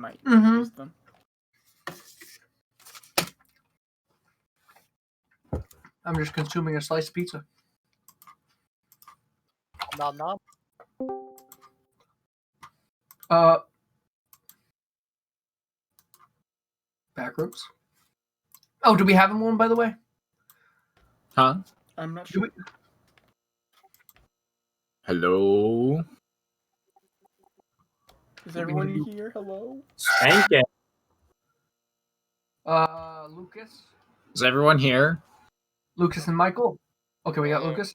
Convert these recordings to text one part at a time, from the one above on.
might use them. I'm just consuming a slice of pizza. Nom nom. Backrooms. Oh, do we have one, by the way? Huh? I'm not sure. Hello? Is everyone here? Hello? Thank you. Lucas? Is everyone here? Lucas and Michael? Okay, we got Lucas.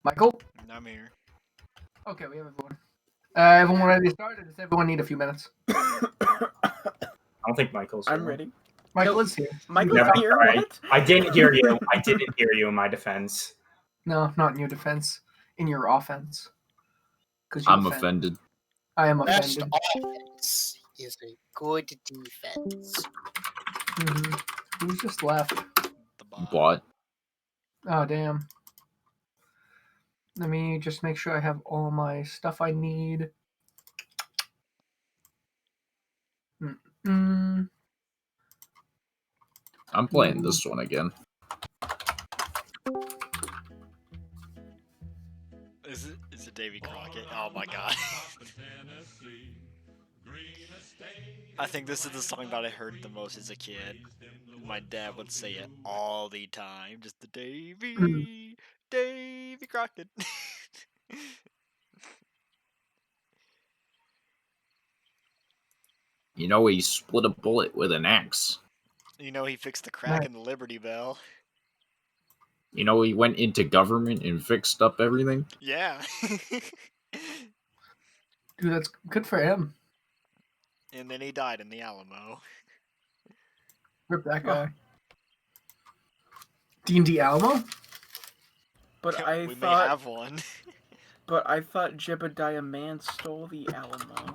Michael? I'm here. Okay, we have everyone. Everyone ready to start, or does everyone need a few minutes? I don't think Michael's here. I'm ready. Michael is here. Michael's Never here? mind. What? I didn't hear you. I didn't hear you in my defense. No, not in your defense. In your offense. I'm offended. I am Best offended. offense is a good defense. Who's just left? The bot. What? Oh, damn. Let me just make sure I have all my stuff I need. I'm playing this one again. Is it Davy Crockett? Oh my god. I think this is the song that I heard the most as a kid. My dad would say it all the time. Just the Davy Crockett. You know, he split a bullet with an axe. You know he fixed the crack in the Liberty Bell. You know, he went into government and fixed up everything. Yeah. Dude, that's good for him. And then he died in the Alamo. Rip that guy. D&D Alamo? But I we thought. may have one. But I thought Jebediah Man stole the Alamo.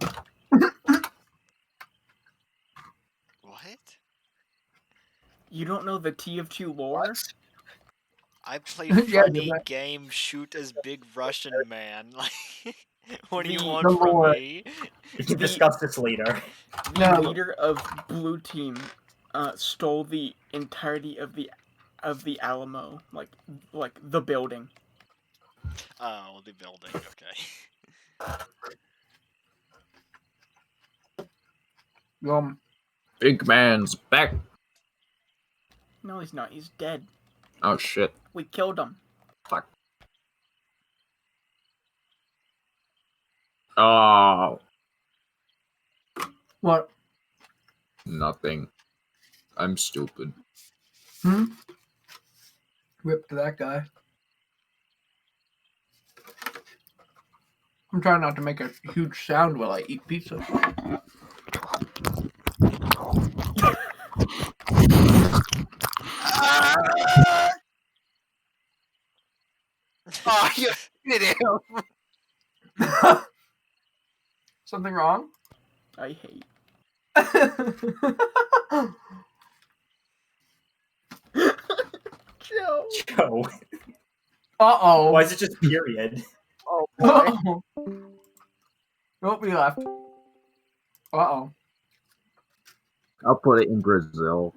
What? You don't know the TF2 lore? I played Yeah, funny you're right. game Shoot as Big Russian Man. Like, what do you The want from lore. me? We can discuss this later. The leader of Blue Team stole the entirety of the Alamo, like the building. Oh, the building. Okay. Big man's back. No, he's not. He's dead. Oh shit. We killed him. Fuck. Oh, What? nothing. I'm stupid. Rip to that guy. I'm trying not to make a huge sound while I eat pizza. Oh, you hit him. Something wrong? I hate. Joe. Joe. Uh-oh. Why is it just period? Oh boy. Uh-oh. Oh, we left. Uh-oh. I'll put it in Brazil.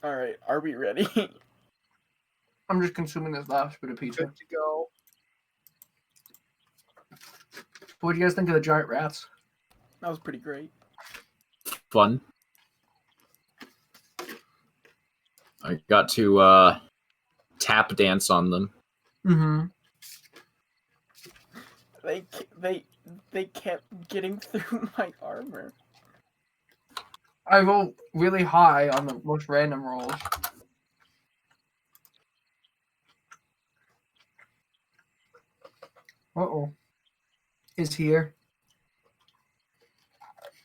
Alright, are we ready? I'm just consuming this last bit of pizza. Good to go. What do you guys think of the giant rats? That was pretty great. Fun. I got to tap dance on them. Mm-hmm. They kept getting through my armor. I roll really high on the most random rolls. Uh-oh. Is here.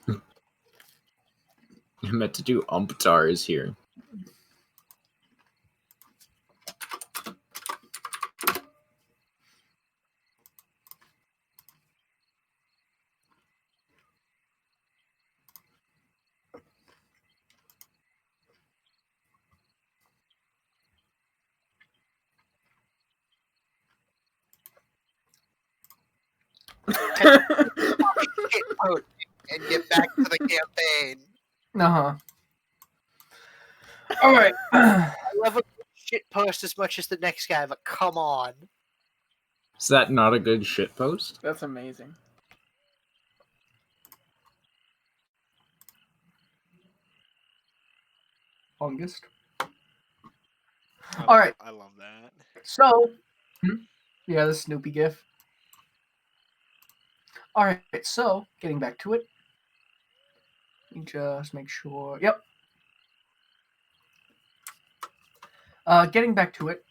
I meant to do Umptar is here. Shitpost and get back to the campaign. Uh-huh. All right. I love a shitpost as much as the next guy, but come on. Is that not a good shitpost? That's amazing. Longest. I All right. I love that. So, yeah, the Snoopy gif. All right, so getting back to it. Let me just make sure. Yep. Getting back to it.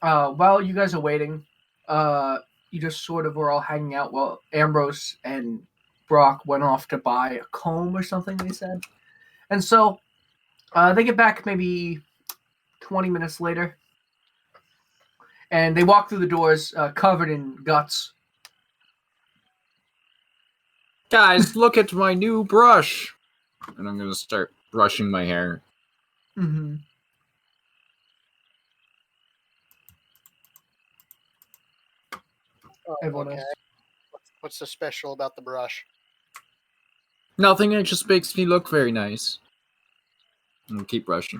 While you guys are waiting, you just sort of were all hanging out while Ambrose and Brock went off to buy a comb or something, they said. And so they get back maybe 20 minutes later. And they walk through the doors covered in guts. Guys, look at my new brush! And I'm gonna start brushing my hair. Mm-hmm. Oh, Everyone okay. else. What's so special about the brush? Nothing, it just makes me look very nice. And I'll keep brushing.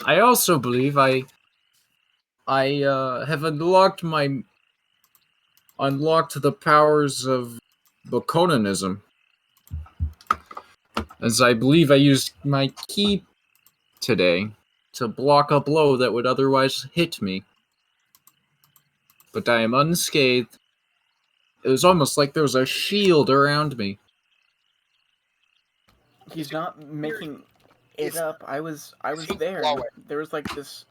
I also believe I have unlocked the powers of Baconanism. As I believe I used my key today to block a blow that would otherwise hit me. But I am unscathed. It was almost like there was a shield around me. He's not making it up. I was He's there. glowing. There was like this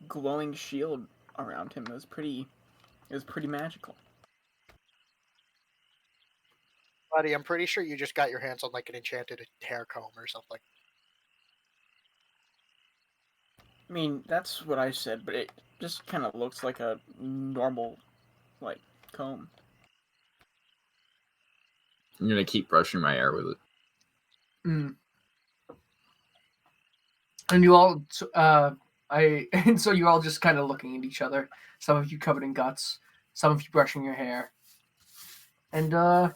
glowing shield around him. It was pretty magical. Buddy, I'm pretty sure you just got your hands on like an enchanted hair comb or something. I mean, that's what I said, but it just kind of looks like a normal, like, comb. I'm gonna keep brushing my hair with it. Mm. And you all, and so you're all just kind of looking at each other. Some of you covered in guts, some of you brushing your hair, and the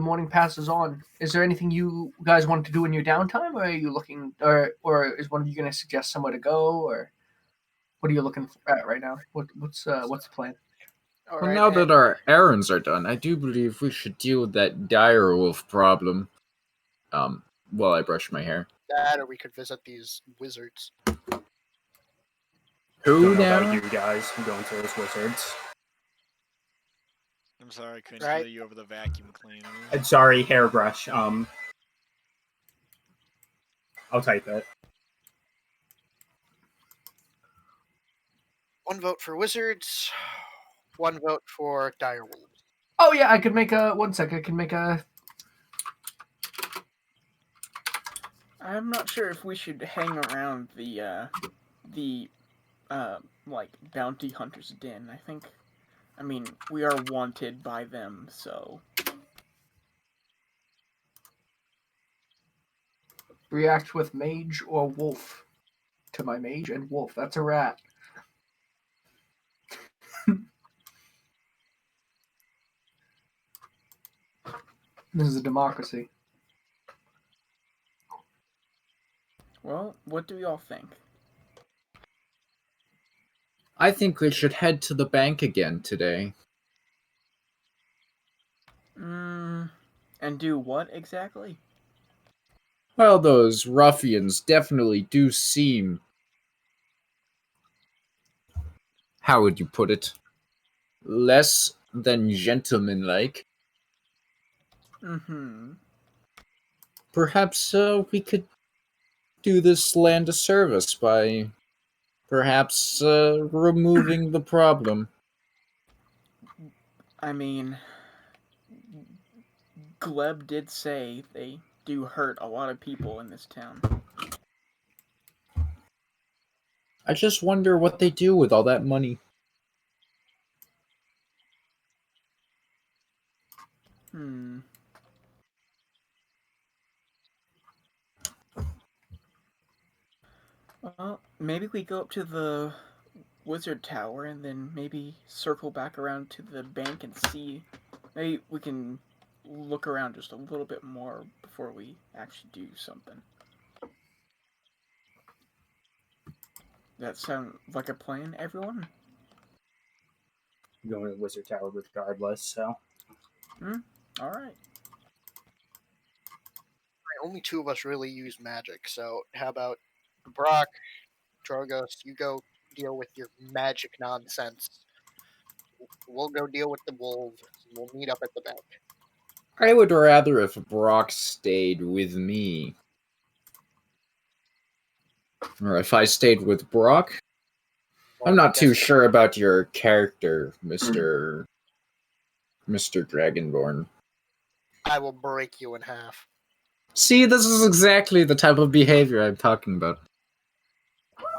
morning passes on. Is there anything you guys want to do in your downtime, or are you looking, or is one of you going to suggest somewhere to go, or what are you looking at right now? What's the plan? All Well, right, now and that our errands are done, I do believe we should deal with that dire wolf problem. While I brush my hair. that, or we could visit these wizards. Who Don't know now? about you guys. I'm going to those wizards. I'm sorry I couldn't Right. hear you over the vacuum cleaner. And sorry, hairbrush. I'll type it. One vote for wizards. One vote for direwolves. Oh yeah, I could make a 1 sec. I can make a. I'm not sure if we should hang around the like bounty hunter's den. I mean, we are wanted by them, so React with mage or wolf to my mage and wolf. That's a rat. This is a democracy. well, what do y'all think? I think we should head to the bank again today. And do what exactly? Well, those ruffians definitely do seem... How would you put it? Less than gentlemanlike. Perhaps we could do this land a service by perhaps removing the problem. I mean, Gleb did say they do hurt a lot of people in this town. I just wonder what they do with all that money. Well, maybe we go up to the wizard tower and then maybe circle back around to the bank and see. Maybe we can look around just a little bit more before we actually do something. That sound like a plan, everyone? I'm going to the wizard tower regardless. So All right. Only two of us really use magic, so how about Brock, Drogos, you go deal with your magic nonsense. We'll go deal with the wolves. We'll meet up at the bank. I would rather if Brock stayed with me. Or if I stayed with Brock. Well, I'm I not too guess- sure about your character, Mr. Dragonborn. I will break you in half. See, this is exactly the type of behavior I'm talking about.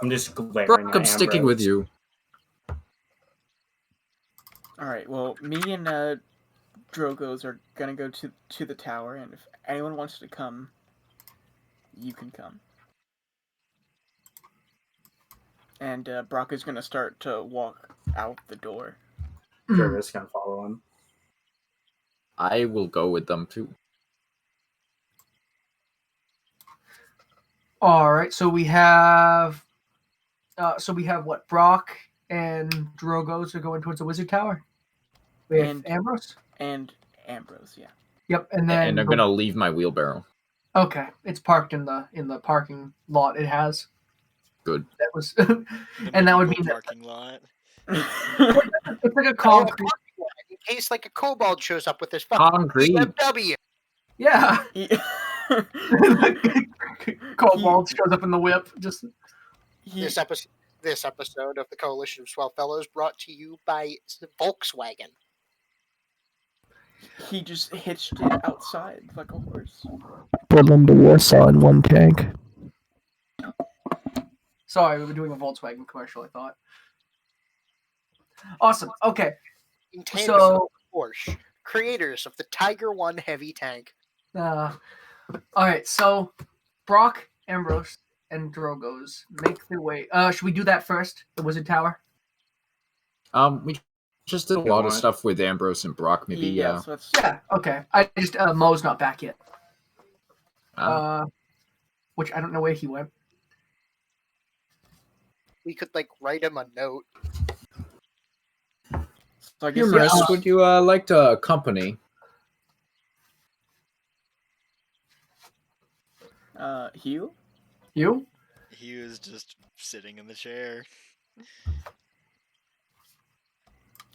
I'm just glaring Brock, at I'm sticking with Ambrose. you. All right. Well, me and Drogos are gonna go to the tower, and if anyone wants to come, you can come. And Brock is gonna start to walk out the door. Drogos gonna follow him. I will go with them too. All right, so we have what? Brock and Drogos are going towards the wizard tower with And- Ambrose. And Ambrose, yeah. Yep, and then And I'm gonna leave my wheelbarrow. Okay, it's parked in the parking lot. It has. Good. That was, The and that would medieval mean that parking lot. it's like a Oh, concrete. in case like a kobold shows up with his fucking Concrete. BMW. Yeah, He- Cobalt shows up in the whip. Just he, This episode of the Coalition of Swellfellas brought to you by Volkswagen. he just hitched it outside like a horse. Portland to Warsaw in one tank. Sorry, we were doing a Volkswagen commercial. I thought. Awesome. Okay, In tandem so with Porsche, creators of the Tiger One heavy tank. all right. So Brock, Ambrose, and Drogos make their way. Should we do that first? The Wizard Tower. We just did a lot of stuff with Ambrose and Brock. Maybe Yeah, so that's Yeah. Okay. I just Mo's not back yet. uh, Which I don't know where he went. We could like write him a note. so I guess humorous. yeah, Would you like to accompany? Hugh? You? He was just sitting in the chair.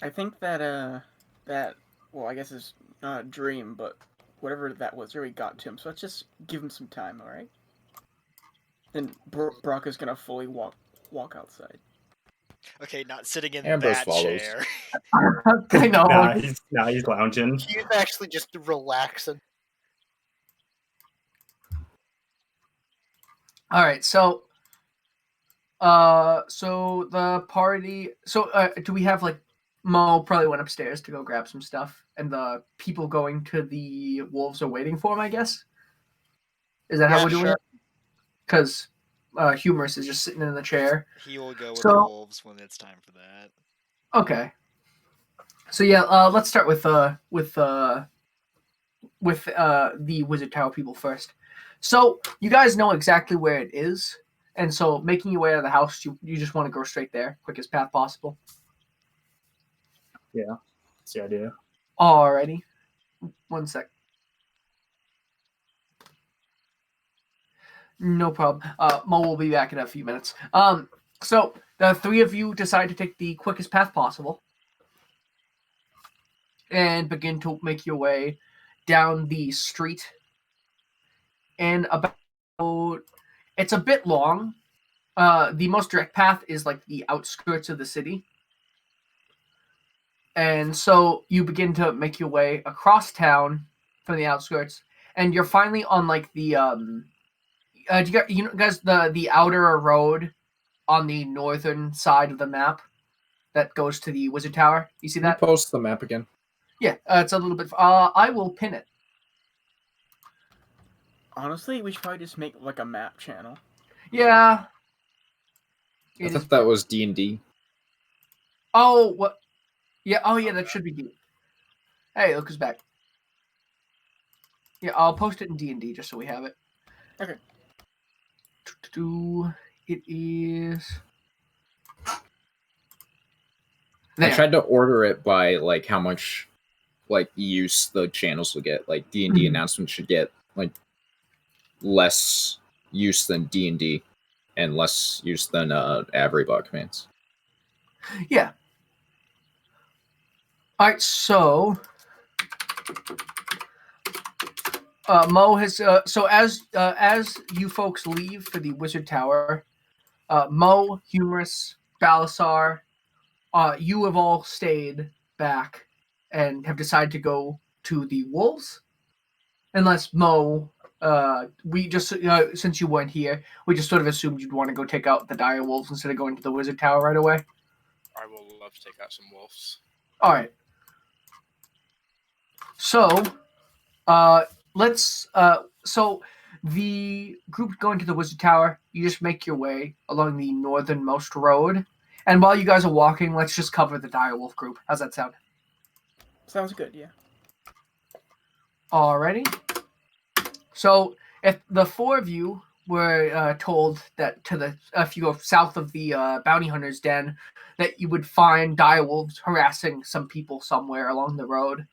I think that well, I guess it's not a dream, but whatever that was really got to him. So let's just give him some time, all right? Then Brock is gonna fully walk outside. Okay, not sitting in Ambrose that follows. chair. I know. Nah, he's lounging. He's actually just relaxing. All right. So the party. So do we have like Mo probably went upstairs to go grab some stuff, and the people going to the wolves are waiting for him. I guess. Is that how Yeah, we're doing sure. it? Because Humorous is just sitting in the chair. He will go with So- the wolves when it's time for that. Okay. So yeah, let's start with the Wizard Tower people first. So you guys know exactly where it is, and so making your way out of the house, you just want to go straight there, quickest path possible. That's the idea. Alrighty. 1 sec. No problem. Mo will be back in a few minutes. So the three of you decide to take the quickest path possible and begin to make your way down the street. And about it's a bit long. The most direct path is like the outskirts of the city. And so you begin to make your way across town from the outskirts, and you're finally on like the do you guys the outer road on the northern side of the map that goes to the Wizard Tower. You see Can you that? post the map again? Yeah, it's a little bit. I will pin it. Honestly, we should probably just make like a map channel. Yeah. I It is. thought that was D&D. Oh, what? Yeah. Oh, yeah. That should be D. Hey, look who's back. Yeah, I'll post it in D&D just so we have it. Okay. It is. I There. tried to order it by like how much like use the channels will get. Like D&D announcements should get like less use than D&D and less use than Avery bot commands. Yeah. All right, so Mo has so as you folks leave for the Wizard Tower, Mo, Humorous, Balasar, you have all stayed back and have decided to go to the Wolves. Unless Mo, we just since you weren't here, we just sort of assumed you'd want to go take out the dire wolves instead of going to the Wizard Tower right away. I will love to take out some wolves. All right. So, let's. So the group going to the Wizard Tower. You just make your way along the northernmost road, and while you guys are walking, let's just cover the direwolf group. How's that sound? Sounds good, yeah. Alrighty. So if the four of you were told that to the if you go south of the bounty hunter's den, that you would find direwolves harassing some people somewhere along the road.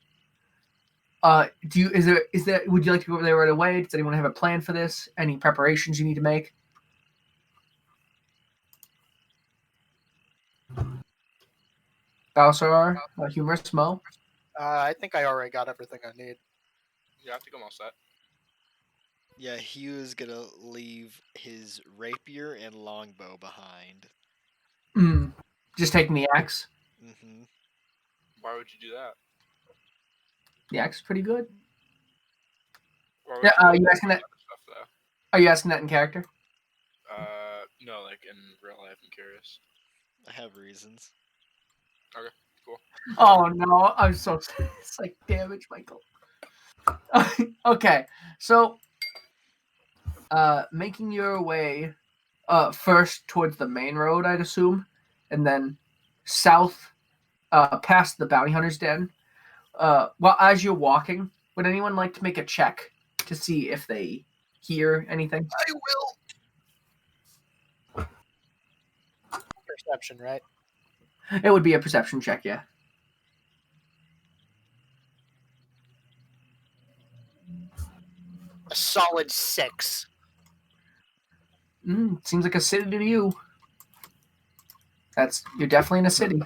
Would you like to go over there right away? Does anyone have a plan for this? Any preparations you need to make? Balsar, Humorous, Mo? I think I already got everything I need. Yeah, I think I'm all set. Yeah, he was gonna leave his rapier and longbow behind. Just taking the axe? Mm-hmm. Why would you do that? The axe is pretty good. Why would Yeah, you you do asking that? Stuff, though? Are you asking that in character? No, like in real life, I'm curious. I have reasons. Okay, cool. Oh no, I'm so it's like damage, Michael. Okay, so making your way first towards the main road, I'd assume, and then south past the bounty hunter's den. Well, as you're walking, would anyone like to make a check to see if they hear anything? I will. Perception, right? It would be a perception check, yeah. A solid 6. Seems like a city to you. You're definitely in a city.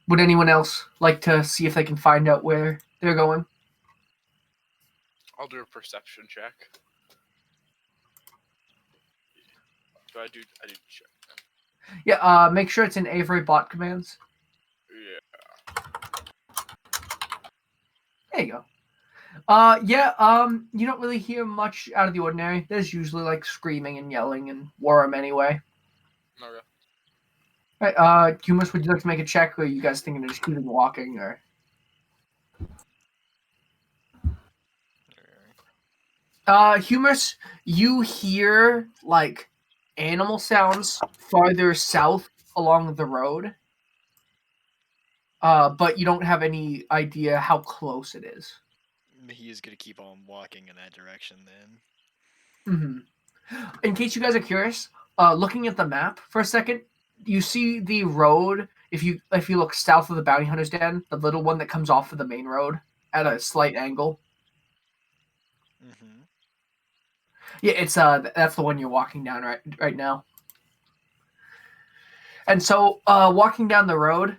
Would anyone else like to see if they can find out where they're going? I'll do a perception check. Do I do check? Yeah, make sure it's in Avery bot commands. Yeah. There you go. You don't really hear much out of the ordinary. There's usually like screaming and yelling and Wram anyway. Okay. Right, Humorous, would you like to make a check, or are you guys thinking of just keeping walking, or? Humorous, you hear like animal sounds farther south along the road. But you don't have any idea how close it is. He is gonna keep on walking in that direction then. Mm-hmm. In case you guys are curious, looking at the map for a second, you see the road. If you look south of the bounty hunter's den, the little one that comes off of the main road at a slight angle. Mm-hmm. Yeah, it's that's the one you're walking down right now. And so, walking down the road,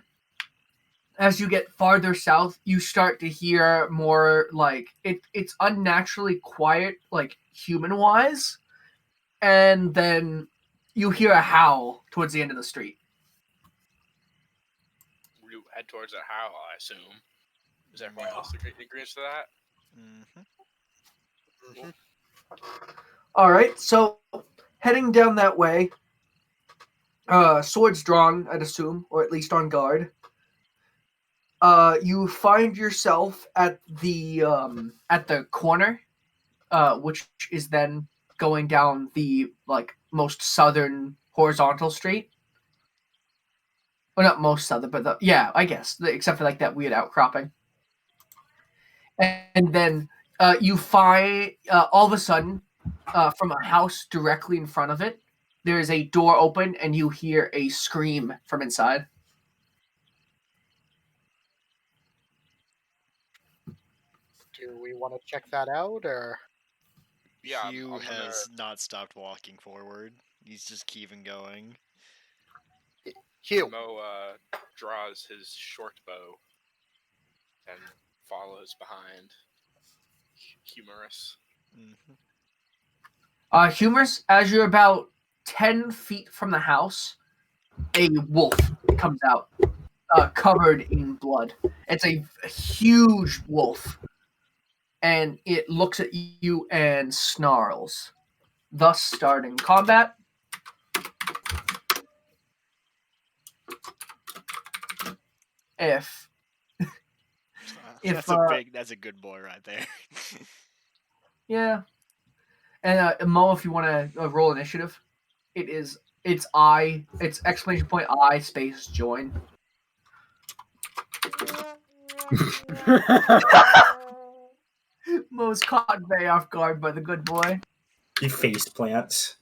as you get farther south, you start to hear more like it's unnaturally quiet, like human-wise, and then you hear a howl towards the end of the street. We head towards that howl, I assume. Is everyone else agrees to that? Mm-hmm. Mm-hmm. All right, so heading down that way, swords drawn, I'd assume, or at least on guard. You find yourself at the corner, which is then going down the like most southern horizontal street. Well, not most southern, but I guess, except for like that weird outcropping. And then you find all of a sudden, from a house directly in front of it, there is a door open, and you hear a scream from inside. Do we want to check that out, or? Yeah, Hugh I'm gonna. has not stopped walking forward. He's just keeping going. Hugh, Mo draws his short bow and follows behind Humorous. Mhm. Humorous, as you're about 10 feet from the house, a wolf comes out, covered in blood. It's a huge wolf, and it looks at you and snarls, thus starting combat. If That's a good boy right there. yeah, and Mo, if you want to roll initiative, it's exclamation point I space join. Mo's caught very off guard by the good boy. He face plants.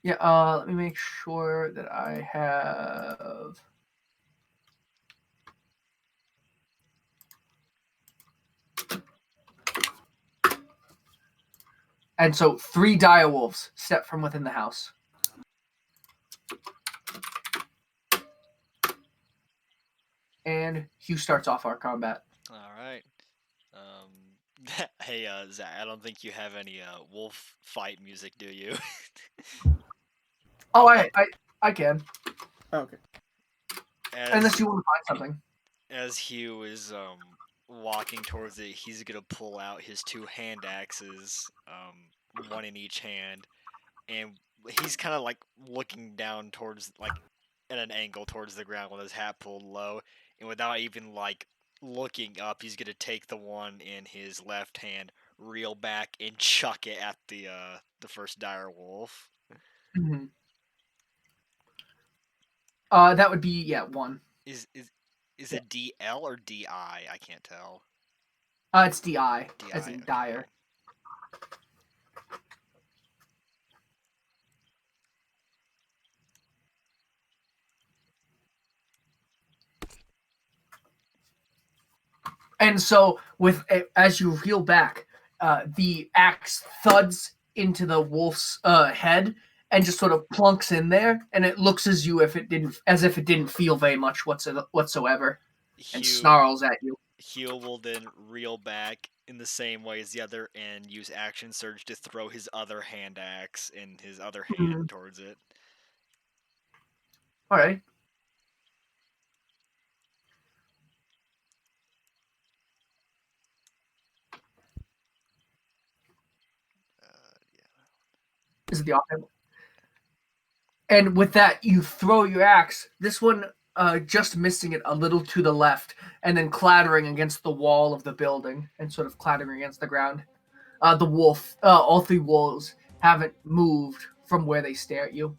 Yeah, let me make sure that I have. And so 3 dire wolves step from within the house. And Hugh starts off our combat. All right. Hey, Zach, I don't think you have any wolf fight music, do you? Oh, I can. Okay. Unless you want to find something. As Hugh is walking towards it, he's gonna pull out his 2 hand axes, one in each hand, and he's kind of like looking down towards like at an angle towards the ground with his hat pulled low, and without even like looking up, he's gonna take the one in his left hand, reel back, and chuck it at the first dire wolf. Mm-hmm. That would be 1. Is it DL or DI? I can't tell. It's DI, as in okay. dire. And so, as you reel back, the axe thuds into the wolf's head and just sort of plunks in there, and it looks as if it didn't feel very much whatsoever, and snarls at you. Hugh will then reel back in the same way as the other and use action surge to throw his other hand axe in his other hand towards it. All right. Is it the offhand? And with that, you throw your axe. This one just missing it a little to the left, and then clattering against the wall of the building, and sort of clattering against the ground. The wolf, all 3 wolves, haven't moved from where they stare at you.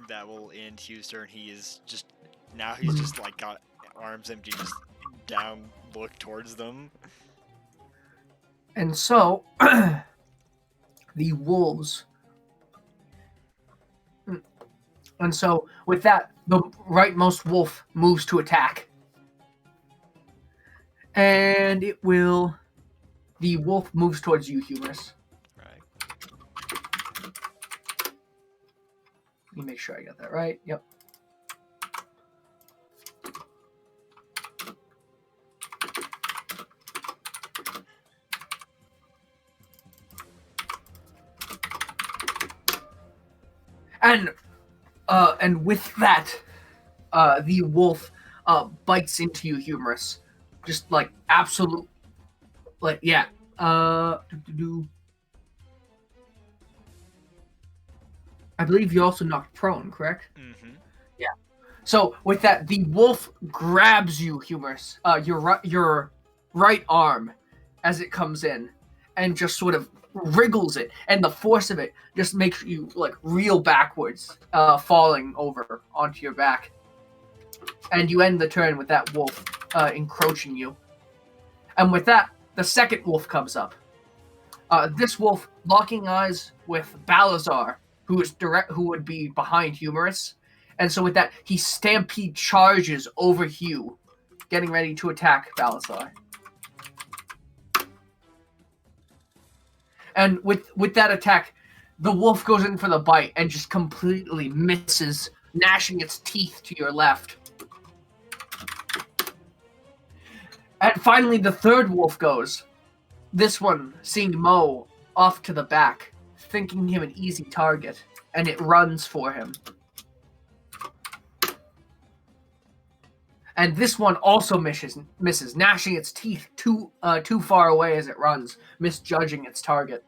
That will end Hugh's turn. He is just now. He's just like got arms empty, just down, look towards them. And so, the wolves. And so, with that, the rightmost wolf moves to attack. And it will. The wolf moves towards you, Humorous. Right. Let me make sure I got that right. Yep. And with that, the wolf bites into you, Humorous. Just like absolute, like yeah. I believe you also knocked prone, correct? Mm-hmm. Yeah. So with that, the wolf grabs you, Humorous, your right arm, as it comes in, and just sort of wriggles it, and the force of it just makes you like reel backwards, falling over onto your back. And you end the turn with that wolf encroaching you. And with that, the second wolf comes up. This wolf locking eyes with Balazar, who would be behind Humorous. And so with that, he stampede charges over Hugh, getting ready to attack Balazar. And with that attack, the wolf goes in for the bite and just completely misses, gnashing its teeth to your left. And finally, the third wolf goes. This one, seeing Mo off to the back, thinking him an easy target, and it runs for him. And this one also misses, gnashing its teeth too far away as it runs, misjudging its target.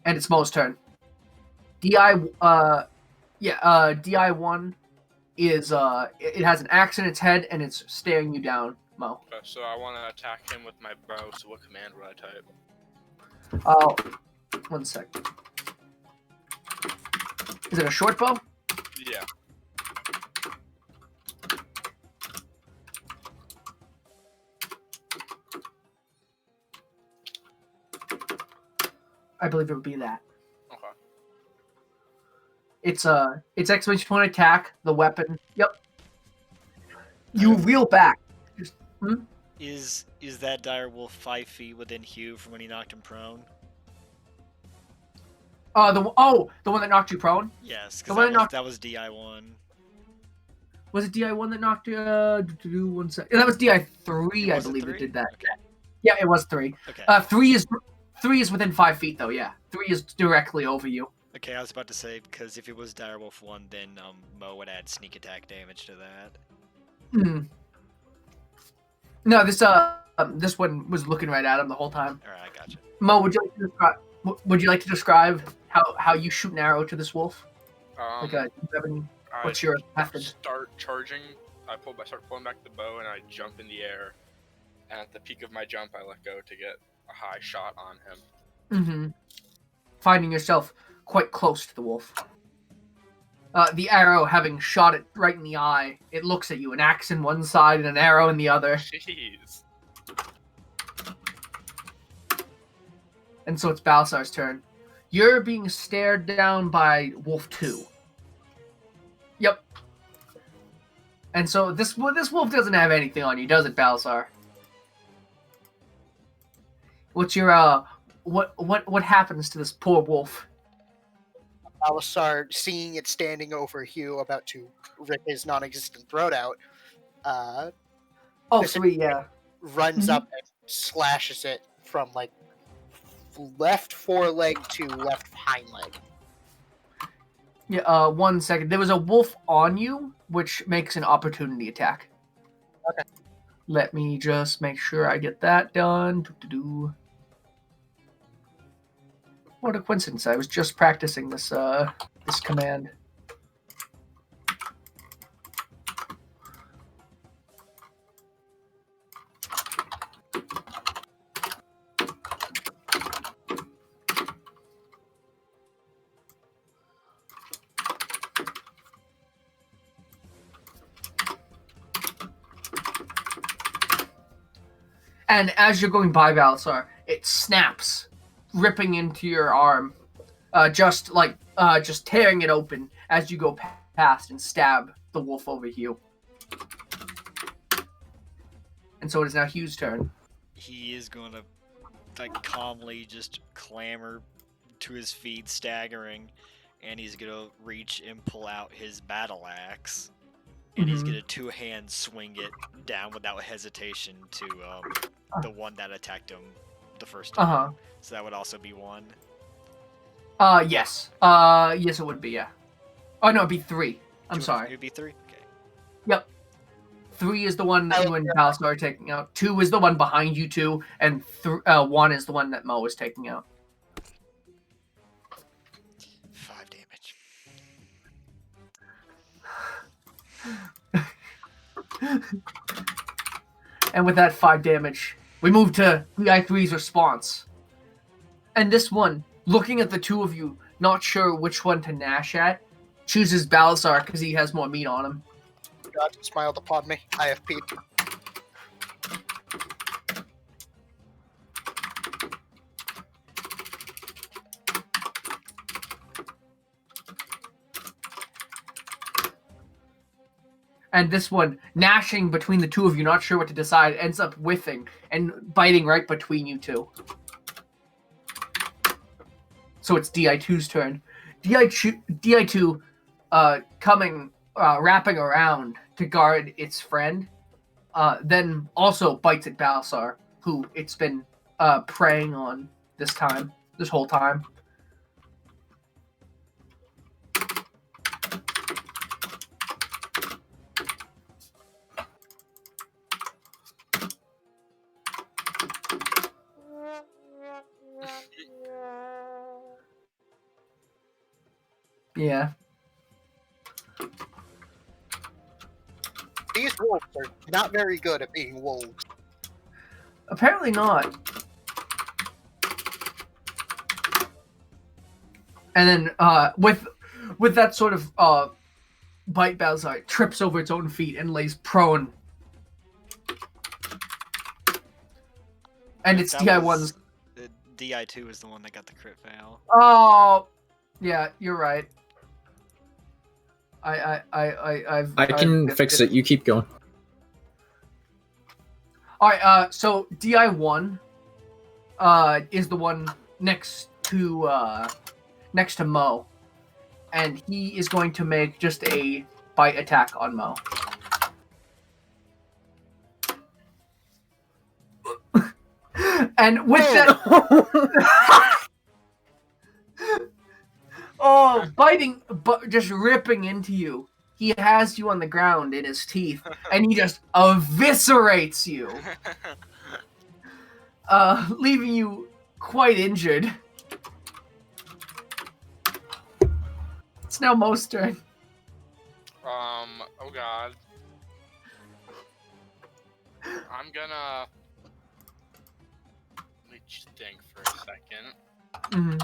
And it's Mo's turn. DI1 is it has an axe in its head and it's staring you down, Mo. Okay, so I want to attack him with my bow. So what command would I type? 1 sec. Is it a short bow? Yeah. I believe it would be that. Okay. It's exclamation point attack, the weapon. Yep. You reel back. Is that dire wolf 5 feet within Hugh from when he knocked him prone? The one that knocked you prone? Yes, The one because that that was DI1. Was it DI1 that knocked you? 1 sec. That was DI3, I Was it believe, three? that did that. Okay. Yeah, it was 3. Okay. 3 is within 5 feet though. Yeah, 3 is directly over you. Okay, I was about to say, because if it was Direwolf 1, then Mo would add sneak attack damage to that. Hmm. No, this one was looking right at him the whole time. Alright, I gotcha. Mo, would you like to describe how you shoot an arrow to this wolf? Like, what's your method? Start charging. I start pulling back the bow and I jump in the air. And at the peak of my jump, I let go to get a high shot on him. Mm-hmm. Finding yourself quite close to the wolf. The arrow having shot it right in the eye, it looks at you, an axe in one side and an arrow in the other. Jeez. And so it's Balsar's turn. You're being stared down by Wolf 2. Yep. And so this wolf doesn't have anything on you, does it, Balsar? What's your what happens to this poor wolf? Alisar, seeing it standing over Hugh, about to rip his non-existent throat out, Oh, 3, yeah. runs up and slashes it from like left foreleg to left hind leg. Yeah. 1 second. There was a wolf on you, which makes an opportunity attack. Okay. Let me just make sure I get that done. What a coincidence! I was just practicing this command. And as you're going by Valsar, it snaps, ripping into your arm, just tearing it open as you go past and stab the wolf over Hugh. And so it is now Hugh's turn. He is going to calmly just clamber to his feet, staggering, and he's going to reach and pull out his battle axe. And he's going to two-hand swing it down without hesitation to the one that attacked him the first time. So that would also be 1. Yes. Yes, it would be, yeah. Oh, no, it'd be 3. I'm sorry. It would be 3? Okay. Yep. 3 is the one that you and Balsar are taking out. 2 is the one behind you 2, and 1 is the one that Mo is taking out. 5 damage. And with that 5 damage, we move to DI3's response. And this one, looking at the two of you, not sure which one to gnash at, chooses Balazar because he has more meat on him. God smiled upon me. I have peed. And this one, gnashing between the two of you, not sure what to decide, ends up whiffing and biting right between you two. So it's DI2's turn. DI2 coming, wrapping around to guard its friend, then also bites at Balsar, who it's been preying on this whole time. Yeah. These wolves are not very good at being wolves. Apparently not. And then with that sort of bite, Balzar trips over its own feet and lays prone. And it's DI1's. DI2 is the one that got the crit fail. Oh, yeah, you're right. I can fix it. You keep going. All right. So DI1 is the one next to Mo, and he is going to make just a bite attack on Mo. And with that, biting, just ripping into you. He has you on the ground in his teeth, and he just eviscerates you, leaving you quite injured. It's now Mo's turn. Oh god. I'm gonna... Let me think for a second. Mm-hmm.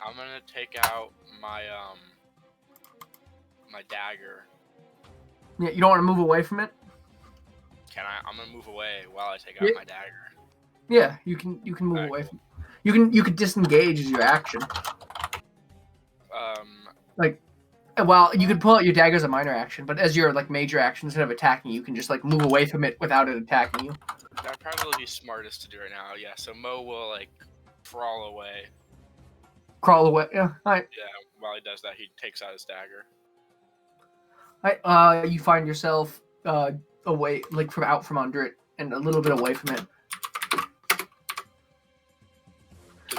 I'm gonna take out my, my dagger. Yeah, you don't want to move away from it? Can I? I'm gonna move away while I take out my dagger. Yeah, you can move Alright, away cool. from. You could disengage as your action. Well, you could pull out your dagger as a minor action, but as your major action, instead of attacking, you can just move away from it without it attacking you. That'd probably be smartest to do right now. Yeah. So Mo will crawl away. Crawl away. Yeah. All right. Yeah. While he does that, he takes out his dagger. All right. You find yourself away, from under it, and a little bit away from it.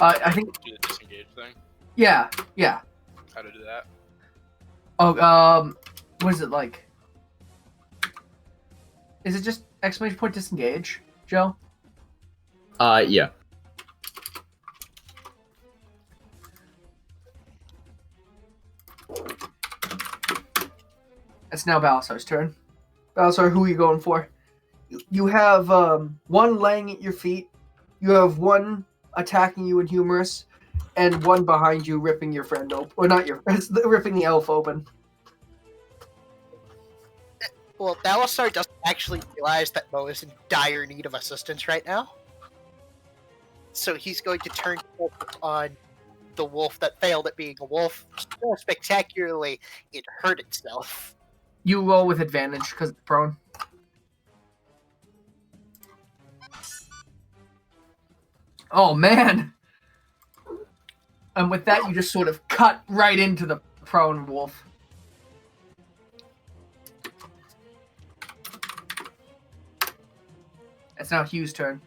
I think. Do the disengage thing. Yeah. Yeah. How to do that? Oh, what is it like? Is it just exclamation point disengage, Joe? Yeah. It's now Balasar's turn. Balasar, who are you going for? You have one laying at your feet. You have one attacking you in Humorous, and one behind you ripping your friend open. Or not ripping the elf open. Well, Balasar doesn't actually realize that Mo is in dire need of assistance right now. So he's going to turn focus on the wolf that failed at being a wolf so spectacularly it hurt itself. You roll with advantage because it's prone. Oh, man! And with that, you just sort of cut right into the prone wolf. It's now Hugh's turn.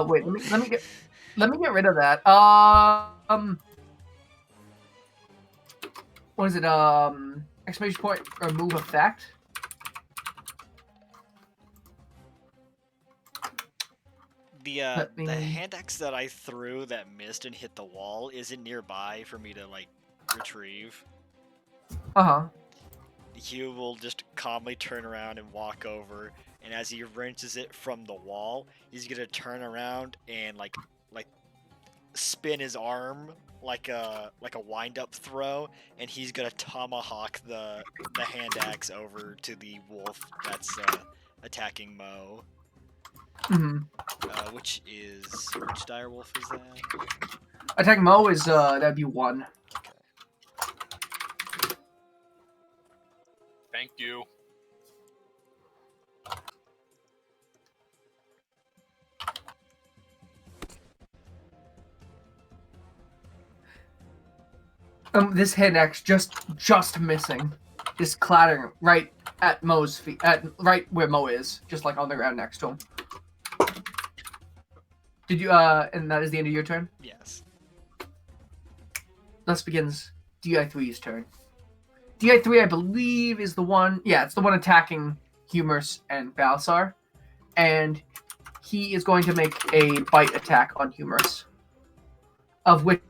Wait, let me get rid of that. What is it? Exclamation point or move effect? The hand axe that I threw that missed and hit the wall, is it nearby for me to retrieve? Uh-huh. Hugh will just calmly turn around and walk over, and as he wrenches it from the wall, he's gonna turn around and like spin his arm like a wind-up throw, and he's gonna tomahawk the hand axe over to the wolf that's attacking Mo. Mhm. Which dire wolf is that? Attacking Mo is that'd be 1. Thank you. This hand axe just missing, just clattering right at Mo's feet, right where Mo is, just like on the ground next to him. Did you and that is the end of your turn? Yes. Thus begins DI3's turn. DI3, I believe, is the one. Yeah, it's the one attacking Humorous and Balsar, and he is going to make a bite attack on Humorous, of which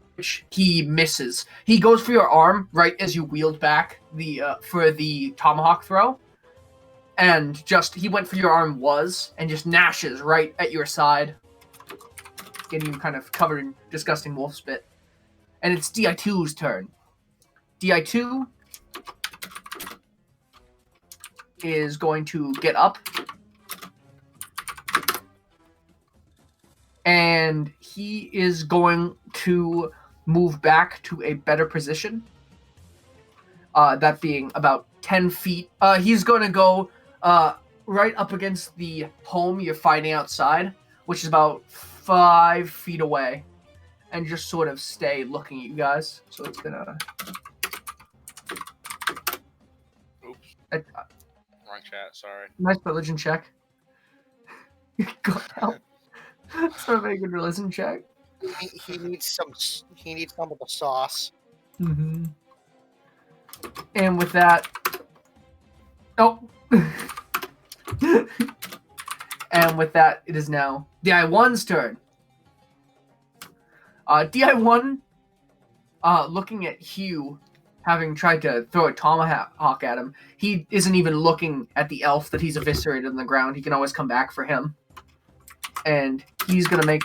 he misses. He goes for your arm right as you wheeled back for the tomahawk throw, and he went for your arm and just gnashes right at your side, getting you kind of covered in disgusting wolf spit. And it's DI2's turn. DI2 is going to get up, and he is going to move back to a better position. That being about 10 feet. He's going to go right up against the home you're fighting outside, which is about 5 feet away, and just sort of stay looking at you guys. So it's gonna. Oops. Wrong Chat. Sorry. Nice religion check. God help. It's not a very good religion check. He needs some. He needs some of the sauce. Mm-hmm. And with that, and with that, it is now DI1's turn. DI1, looking at Hugh, having tried to throw a tomahawk at him, he isn't even looking at the elf that he's eviscerated on the ground. He can always come back for him. And he's going to make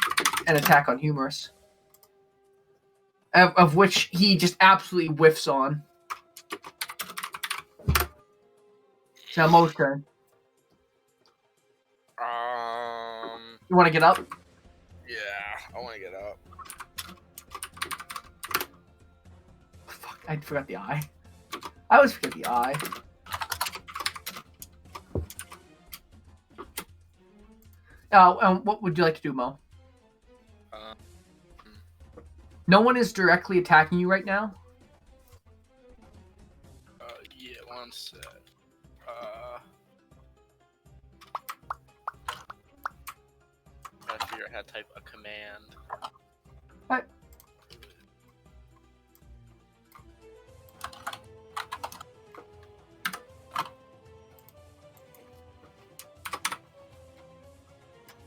an attack on Humorous, of which he just absolutely whiffs on. It's now Mo's turn. You want to get up? Yeah, I want to get up. Fuck, I forgot the eye. I always forget the eye. What would you like to do, Mo? No one is directly attacking you right now. Yeah, one sec. I figure out how to type a command. What?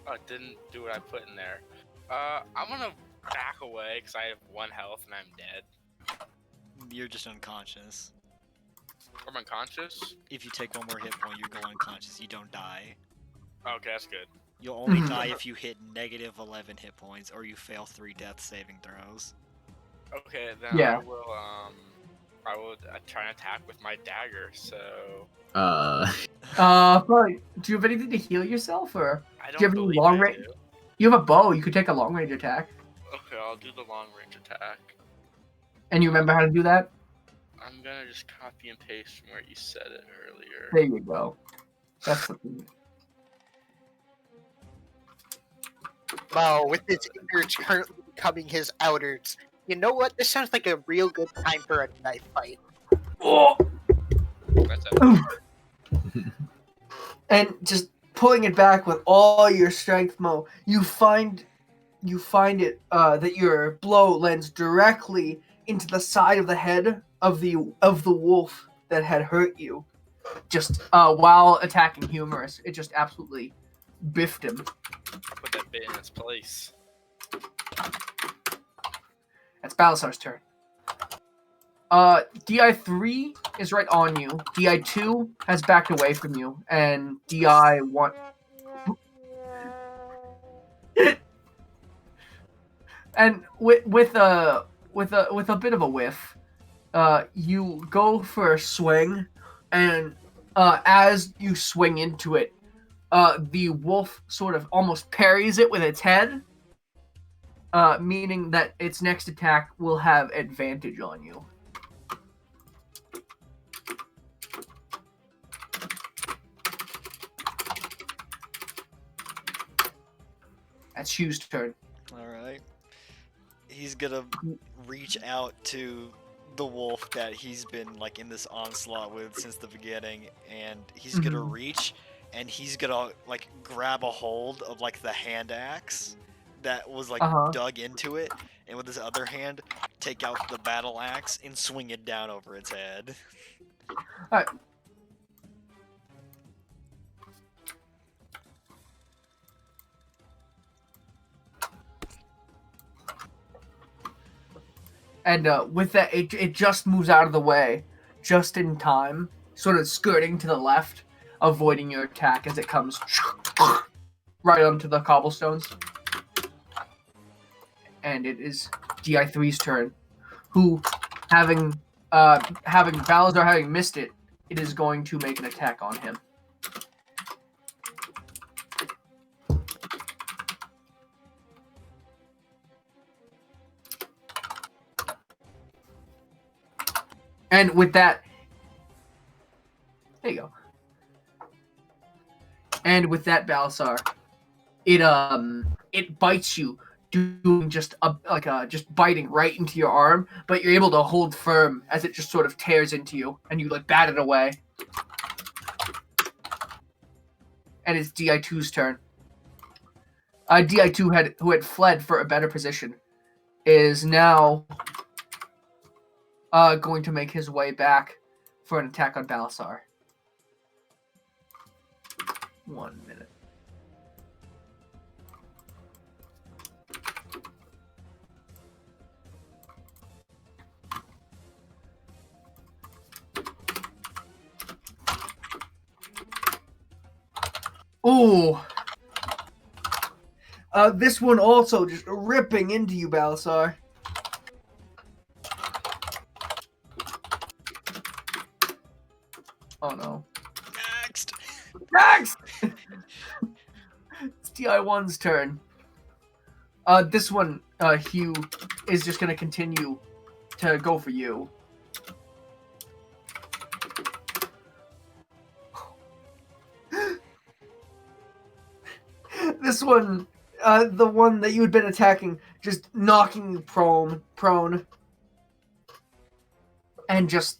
Oh, it didn't do what I put in there. I'm gonna back away because I have 1 health and I'm dead. You're just unconscious. I'm unconscious? If you take 1 more hit point, you go unconscious. You don't die. Okay, that's good. You'll only die if you hit negative 11 hit points or you fail 3 death saving throws. Okay, then Yeah. I will try and attack with my dagger, so... Probably. Do you have anything to heal yourself, or I do you have don't any believe long I range? do. You have a bow. You could take a long range attack. Okay, I'll do the long range attack. And you remember how to do that? I'm gonna just copy and paste from where you said it earlier. There you go. That's the thing. Wow, with his innards currently becoming his outers. You know what? This sounds like a real good time for a knife fight. Oh! That's it. And just pulling it back with all your strength, Mo, you find it that your blow lands directly into the side of the head of the wolf that had hurt you. Just while attacking Humorous, it just absolutely biffed him. Put that bit in its place. That's Balasar's turn. DI3 is right on you. DI2 has backed away from you, and DI1. And with a bit of a whiff, you go for a swing, and as you swing into it, the wolf sort of almost parries it with its head, meaning that its next attack will have advantage on you. That's Hugh's turn. All right. He's gonna reach out to the wolf that he's been like in this onslaught with since the beginning, and he's gonna reach and he's gonna like grab a hold of like the hand axe that was like dug into it, and with his other hand take out the battle axe and swing it down over its head. All right. And with that, it just moves out of the way, just in time, sort of skirting to the left, avoiding your attack as it comes right onto the cobblestones. And it is DI3's turn, who, having Balazar having missed it, it is going to make an attack on him. And with that, there you go. And with that, Balasar, it bites you, doing just biting right into your arm, but you're able to hold firm as it just sort of tears into you, and you like bat it away. And it's Di2's turn. Di2 who had fled for a better position, is now going to make his way back for an attack on Balasar. 1 minute. Ooh. This one also just ripping into you, Balasar. Oh no. Next! It's DI1's turn. This one, Hugh, is just gonna continue to go for you. This one, the one that you had been attacking, just knocking you prone, and just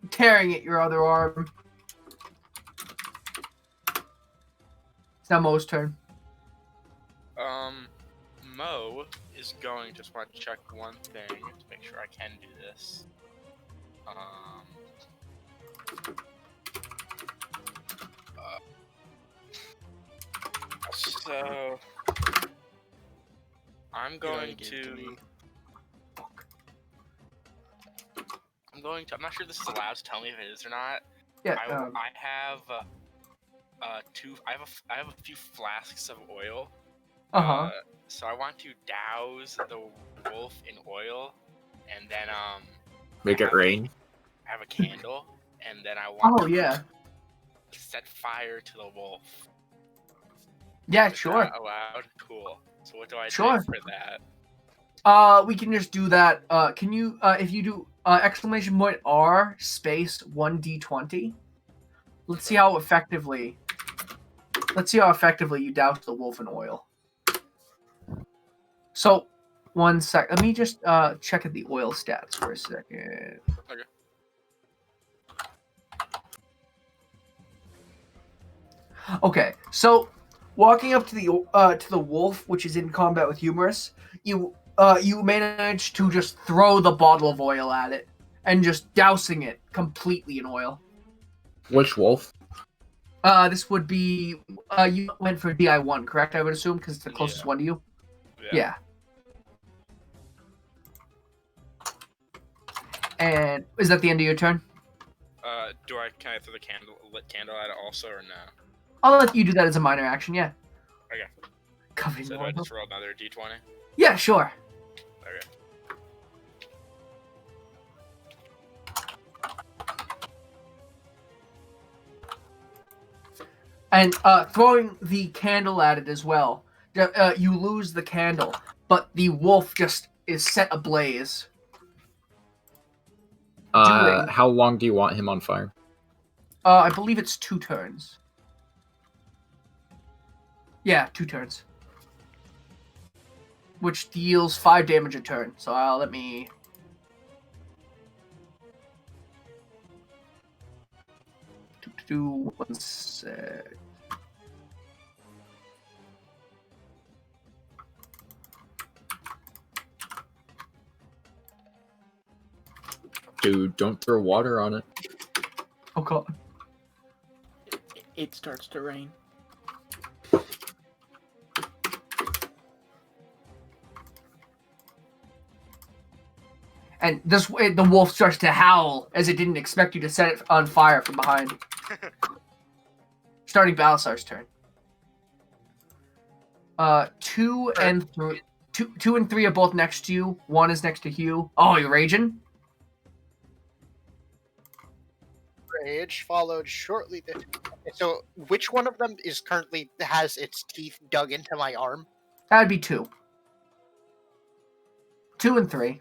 tearing at your other arm. It's now Mo's turn. Mo is going to just want to check one thing to make sure I can do this. So I'm going to. I'm not sure this is allowed to tell me if it is or not. Yeah. I have I have a few flasks of oil. So I want to douse the wolf in oil, and then make it rain. I have a candle, and then I want to set fire to the wolf. Yeah, Is sure. that allowed? Cool. So what do I do for that? We can just do that. Can you, if you do exclamation point R space 1d20, let's see how effectively you douse the wolf in oil. So, 1 sec. Let me just check at the oil stats for a second. Okay. Okay, so walking up to the wolf, which is in combat with Humorous, you manage to just throw the bottle of oil at it and just dousing it completely in oil. Which wolf? This would be you went for DI1, correct? I would assume because it's the closest one to you. Yeah. And is that the end of your turn? Can I throw the lit candle at it also, or no? I'll let you do that as a minor action, yeah. Okay. Covering So the do I window. just roll another d20? Yeah, sure. Okay. And throwing the candle at it as well. You lose the candle, but the wolf just is set ablaze. Doing- How long do you want him on fire? I believe it's 2 turns. Yeah, 2 turns. Which deals 5 damage a turn. So let me... do 1 sec. Dude, don't throw water on it. Oh god. It starts to rain. And the wolf starts to howl as it didn't expect you to set it on fire from behind. Starting Balasar's turn. 2 and 3. 2 and 3 are both next to you. 1 is next to Hugh. Oh, you're raging? Rage followed shortly. So, which one of them has its teeth dug into my arm? That'd be 2. 2 and 3.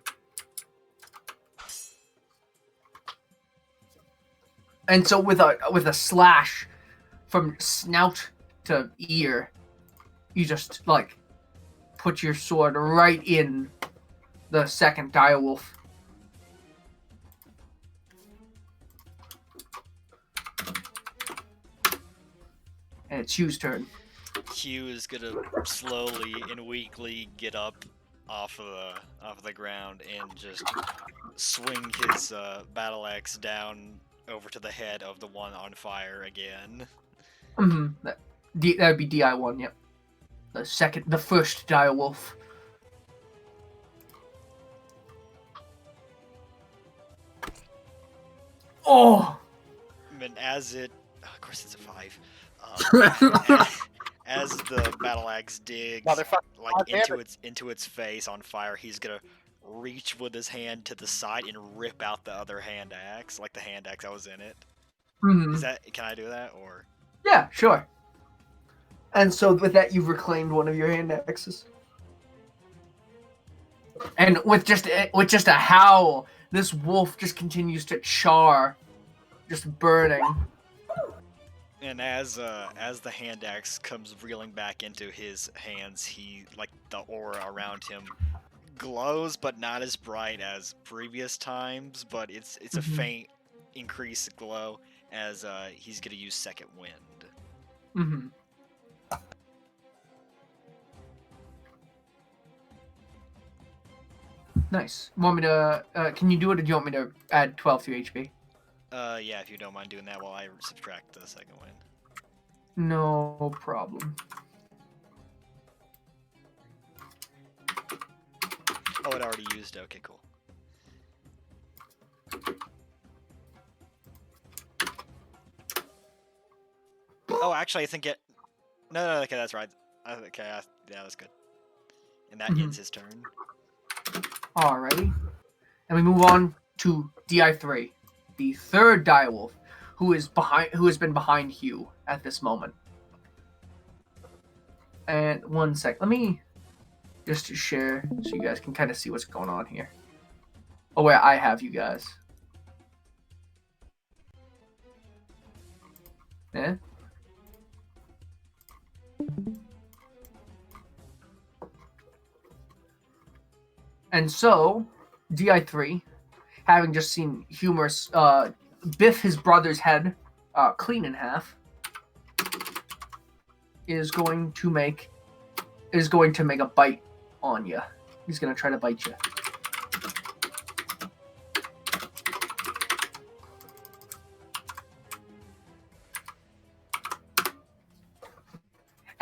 And so with a slash from snout to ear, you just like put your sword right in the second direwolf. And it's Hugh's turn. Hugh is gonna slowly and weakly get up off of the ground and just swing his battle axe down over to the head of the one on fire again. Mm-hmm. That would be DI1, yep. The first direwolf. Oh! And as it, of course, it's a 5. As the battle axe digs into its face on fire, he's gonna reach with his hand to the side and rip out the other hand axe, like the hand axe that was in it. Mm-hmm. Can I do that, or? Yeah, sure. And so with that, you've reclaimed one of your hand axes. And with just a howl, this wolf just continues to char, just burning. And as the hand axe comes reeling back into his hands, the aura around him glows, but not as bright as previous times. But it's a faint increased glow as he's gonna use second wind. Mm-hmm. Nice. Want me to? Can you do it, or do you want me to add 12 to your HP? Yeah, if you don't mind doing that while I subtract the second wind. No problem. Oh, it already used. Okay, cool. Oh, actually, I think it. No, okay, that's right. Okay, yeah, that's good. And that ends his turn. Alrighty. And we move on to DI3, the third direwolf, who has been behind Hugh at this moment. And 1 sec. Let me just share so you guys can kind of see what's going on here. Oh, wait, I have you guys. Yeah? And so, DI3, having just seen Humorous biff his brother's head clean in half, is going to make a bite on you. He's going to try to bite you.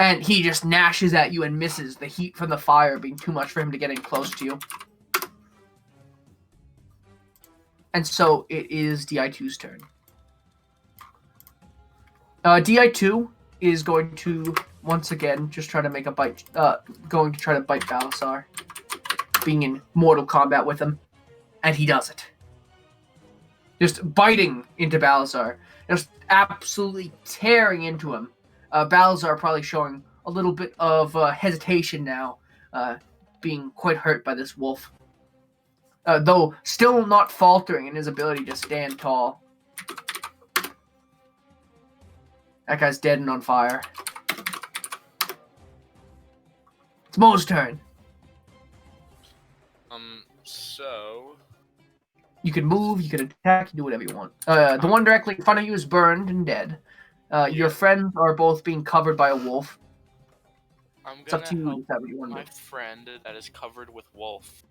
And he just gnashes at you and misses, the heat from the fire being too much for him to get in close to you. And so it is Di2's turn. Di2 is going to once again just try to make a bite. Going to try to bite Balasar, being in mortal combat with him, and he does it. Just biting into Balasar, just absolutely tearing into him. Balasar probably showing a little bit of hesitation now, being quite hurt by this wolf. Though still not faltering in his ability to stand tall. That guy's dead and on fire. It's Mo's turn. So You can move, you can attack, you do whatever you want. The one directly in front of you is burned and dead. Your friends are both being covered by a wolf. I'm It's up gonna to you to help decide what you want to my do. friend that is covered with wolf.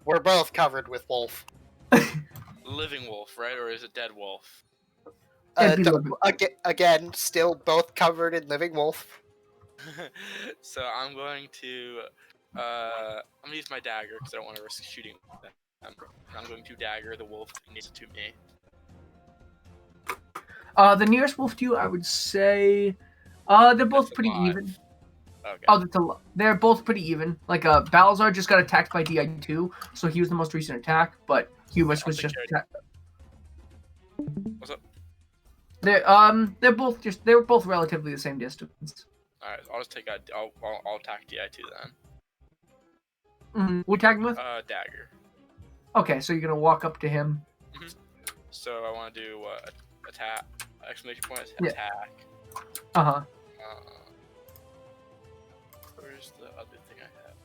We're both covered with wolf. Living wolf, right? Or is it dead wolf? It'd be living. Again, still both covered in living wolf. So I'm going to I'm gonna use my dagger because I don't want to risk shooting them. I'm going to dagger the wolf next to me. The nearest wolf to you, I would say, they're both That's pretty alive. even. Okay. Oh, they're both pretty even. Like, Balazar just got attacked by Di2, so he was the most recent attack, but Hubris was just attacked. What's up? They were both relatively the same distance. All right, I'll just take a. I'll attack Di2 then. What attacking with? Dagger. Okay, so you're gonna walk up to him. So I want to do attack, exclamation point, Yeah. attack. Uh-huh. Where's the other thing I have?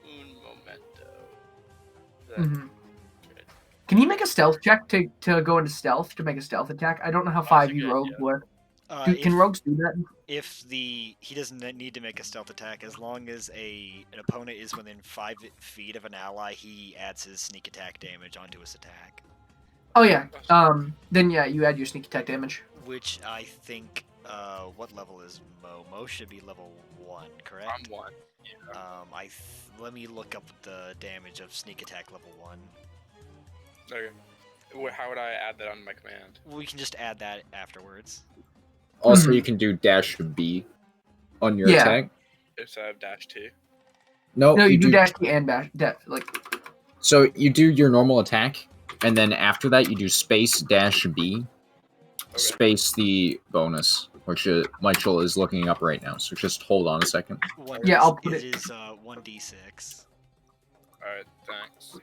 Un momento. Good. Can he make a stealth check to go into stealth to make a stealth attack? I don't know how That's a 5e good rogues idea. work. Can rogues do that? If he doesn't need to make a stealth attack, as long as an opponent is within 5 feet of an ally, he adds his sneak attack damage onto his attack. Oh yeah. Then yeah, you add your sneak attack damage. Which I think, what level is Mo? Mo should be level 1, correct? I'm 1. Yeah. Let me look up the damage of sneak attack level 1. Okay. How would I add that on my command? We can just add that afterwards. Also, you can do dash B on your attack. Instead of dash 2. No, you do dash T and dash. So you do your normal attack, and then after that you do space dash B, space the bonus, which Michael is looking up right now. So just hold on a second. I'll put it. It is 1d6. Alright, thanks.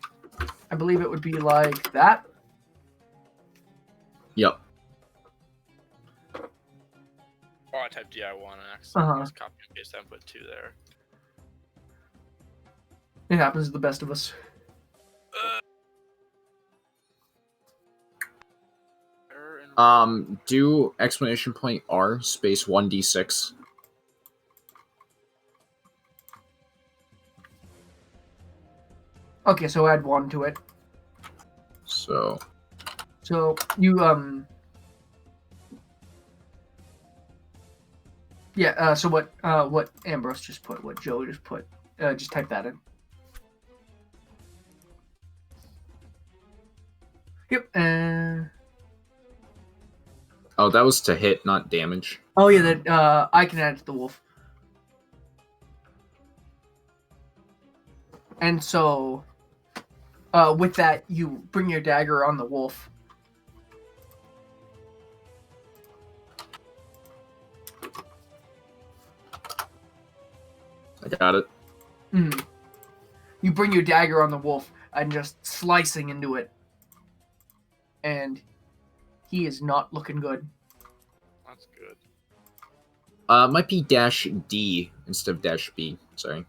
I believe it would be like that. Yep. Oh, I typed DI1 and accidentally just copy and paste that and put 2 there. It happens to the best of us. Do exclamation point R space 1d6. Okay, so add 1 to it. So you yeah. So what Ambrose just put, what Joe just put, just type that in. Yep. Oh, that was to hit, not damage. Oh yeah, that I can add it to the wolf. And so, with that, you bring your dagger on the wolf. I got it. You bring your dagger on the wolf and just slicing into it. And he is not looking good. That's good. Might be dash D instead of dash B. Sorry.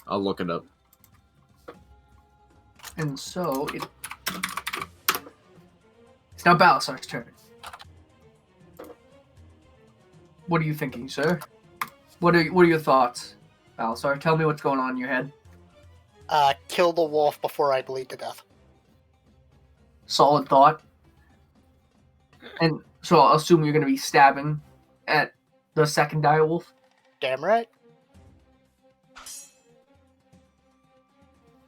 I'll look it up. And so it's now Balasar's turn. What are you thinking, sir? What are your thoughts, Balasar? Tell me what's going on in your head. Kill the wolf before I bleed to death. Solid thought. And so I'll assume you're going to be stabbing at the second dire wolf. Damn right.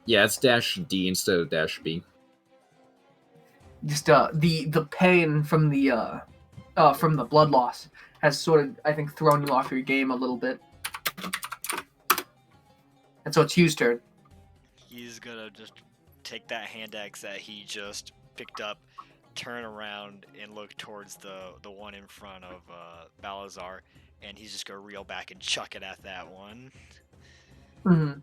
Yeah, it's dash D instead of dash B. Just the pain from the blood loss has sort of, I think, thrown you off your game a little bit. And so it's Hugh's turn. He's gonna just take that hand axe that he just picked up, turn around and look towards the one in front of Balazar, and he's just gonna reel back and chuck it at that one. Mm-hmm.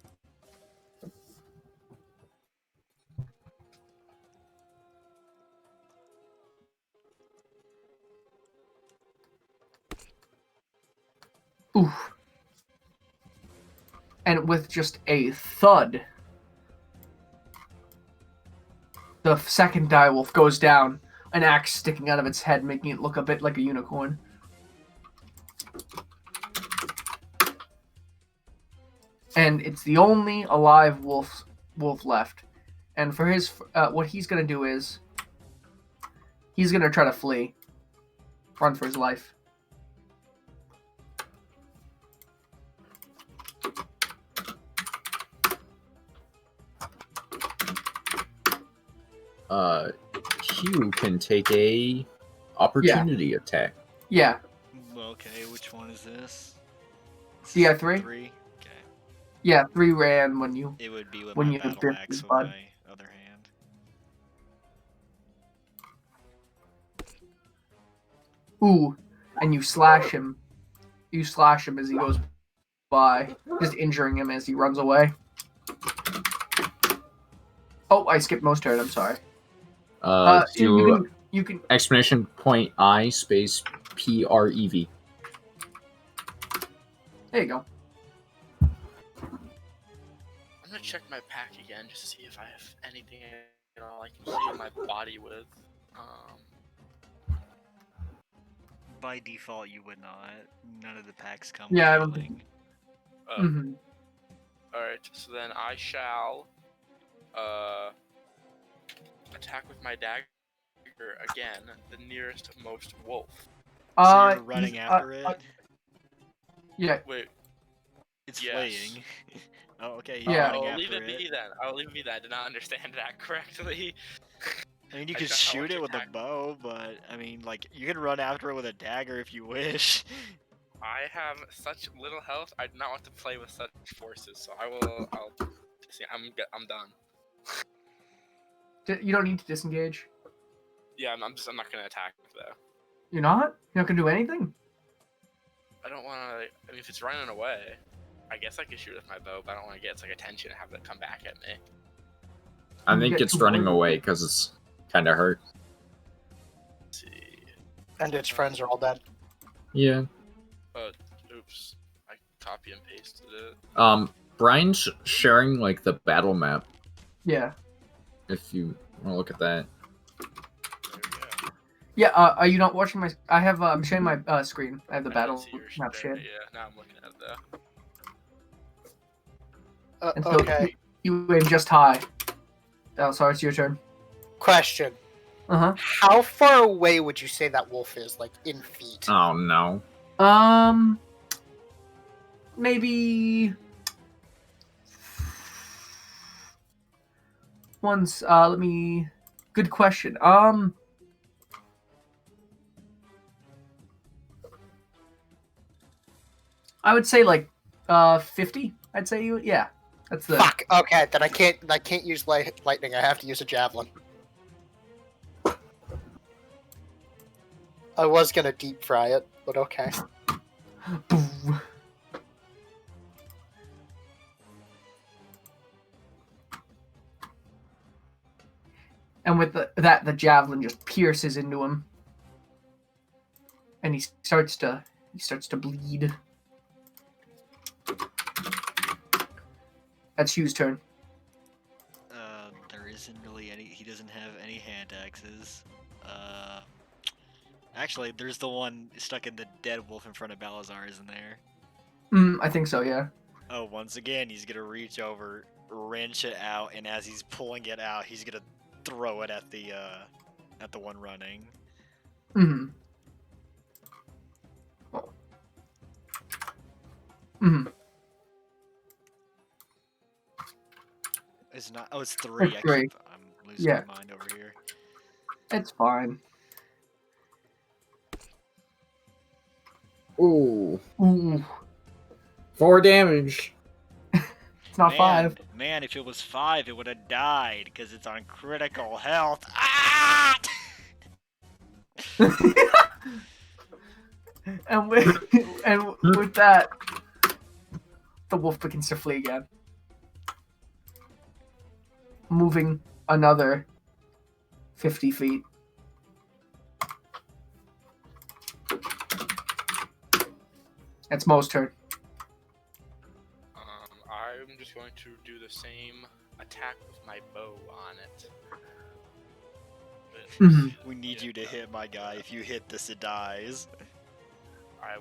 Oof. And with just a thud, the second direwolf goes down, an axe sticking out of its head, making it look a bit like a unicorn. And it's the only alive wolf left. And for his, what he's gonna do is, he's gonna try to flee, run for his life. Hugh can take a opportunity attack. Yeah. Okay, which one is this? Do you have 3? 3? Okay. Yeah, 3 ran when you. It would be with When my you battle pierced axe his with bud. my other hand. Ooh, and you slash him. You slash him as he goes by, just injuring him as he runs away. Oh, I skipped most turn. I'm sorry. You can. Exclamation point I space PREV. There you go. I'm gonna check my pack again just to see if I have anything at all I can heal my body with. By default, you would not. None of the packs come Yeah, I with don't healing. Mm-hmm. Alright, so then I shall attack with my dagger again, the nearest most wolf. So you're running after it? Yeah. Wait, It's yes. flaying. Oh, okay, he's Yeah. running I'll after leave it it. be then. I'll leave it be then. I did not understand that correctly. I mean, you I could just- I want shoot to it with a attack- bow, but I mean, like, you can run after it with a dagger if you wish. I have such little health. I do not want to play with such forces, so I'll see. I'm done. You don't need to disengage. Yeah, I'm not gonna attack though. You're not. You're not gonna do anything. I don't want to. I mean, if it's running away, I guess I could shoot with my bow, but I don't want to get its like attention and have it come back at me. I You think get it's 2 running points. away because it's kind of hurt. Let's see. And its friends are all dead. Yeah. Oops. I copy and pasted it. Brian's sharing like the battle map. Yeah. If you want to look at that. There we go. Yeah. Are you not watching my? I have. I'm sharing my screen. I have the I battle didn't see your map there, shared. Yeah, now I'm looking at it though. And so Okay. you aim just high. Oh, sorry. It's your turn. Question. Uh How far away would you say that wolf is, like in feet? Oh no. huh. Maybe. Once. Let me. Good question. I would say like 50. I'd say you. Yeah. That's the. Fuck. Okay, then I can't use lightning. I have to use a javelin. I was gonna deep fry it, but okay. Boom. And with that, the javelin just pierces into him, and he starts to bleed. That's Hugh's turn. There isn't really any. He doesn't have any hand axes. Actually, there's the one stuck in the dead wolf in front of Balazar, isn't there? I think so. Yeah. Oh, once again, he's gonna reach over, wrench it out, and as he's pulling it out, he's gonna throw it at the one running. Mm-hmm. Mm-hmm. His not. Oh, it's 3. It's 3. I'm losing Yeah. my mind over here. It's fine. Ooh, Ooh, 4 damage. it's not 5. Man, if it was 5, it would have died because it's on critical health. Ah! and with that, the wolf begins to flee again, moving another 50 feet. It's Mo's turn. I'm just going to do the same attack with my bow on it. We need you to hit my guy. If you hit this, it dies. I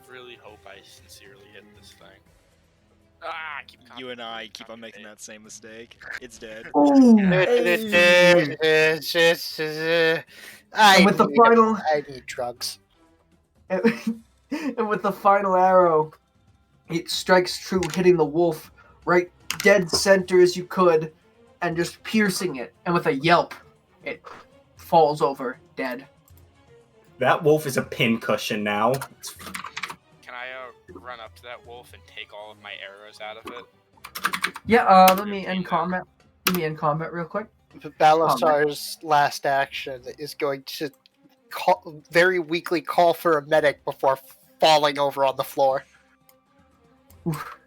really hope I sincerely hit this thing. You and I keep on making that same mistake. It's dead. Oh, I and with the final, I need drugs. and with the final arrow, it strikes true, hitting the wolf right dead center as you could, and just piercing it. And with a yelp, it falls over dead. That wolf is a pincushion now. Can I run up to that wolf and take all of my arrows out of it? Yeah. Let me end combat. Let me end combat real quick. Balasar's last action is going to very weakly call for a medic before falling over on the floor. Oof.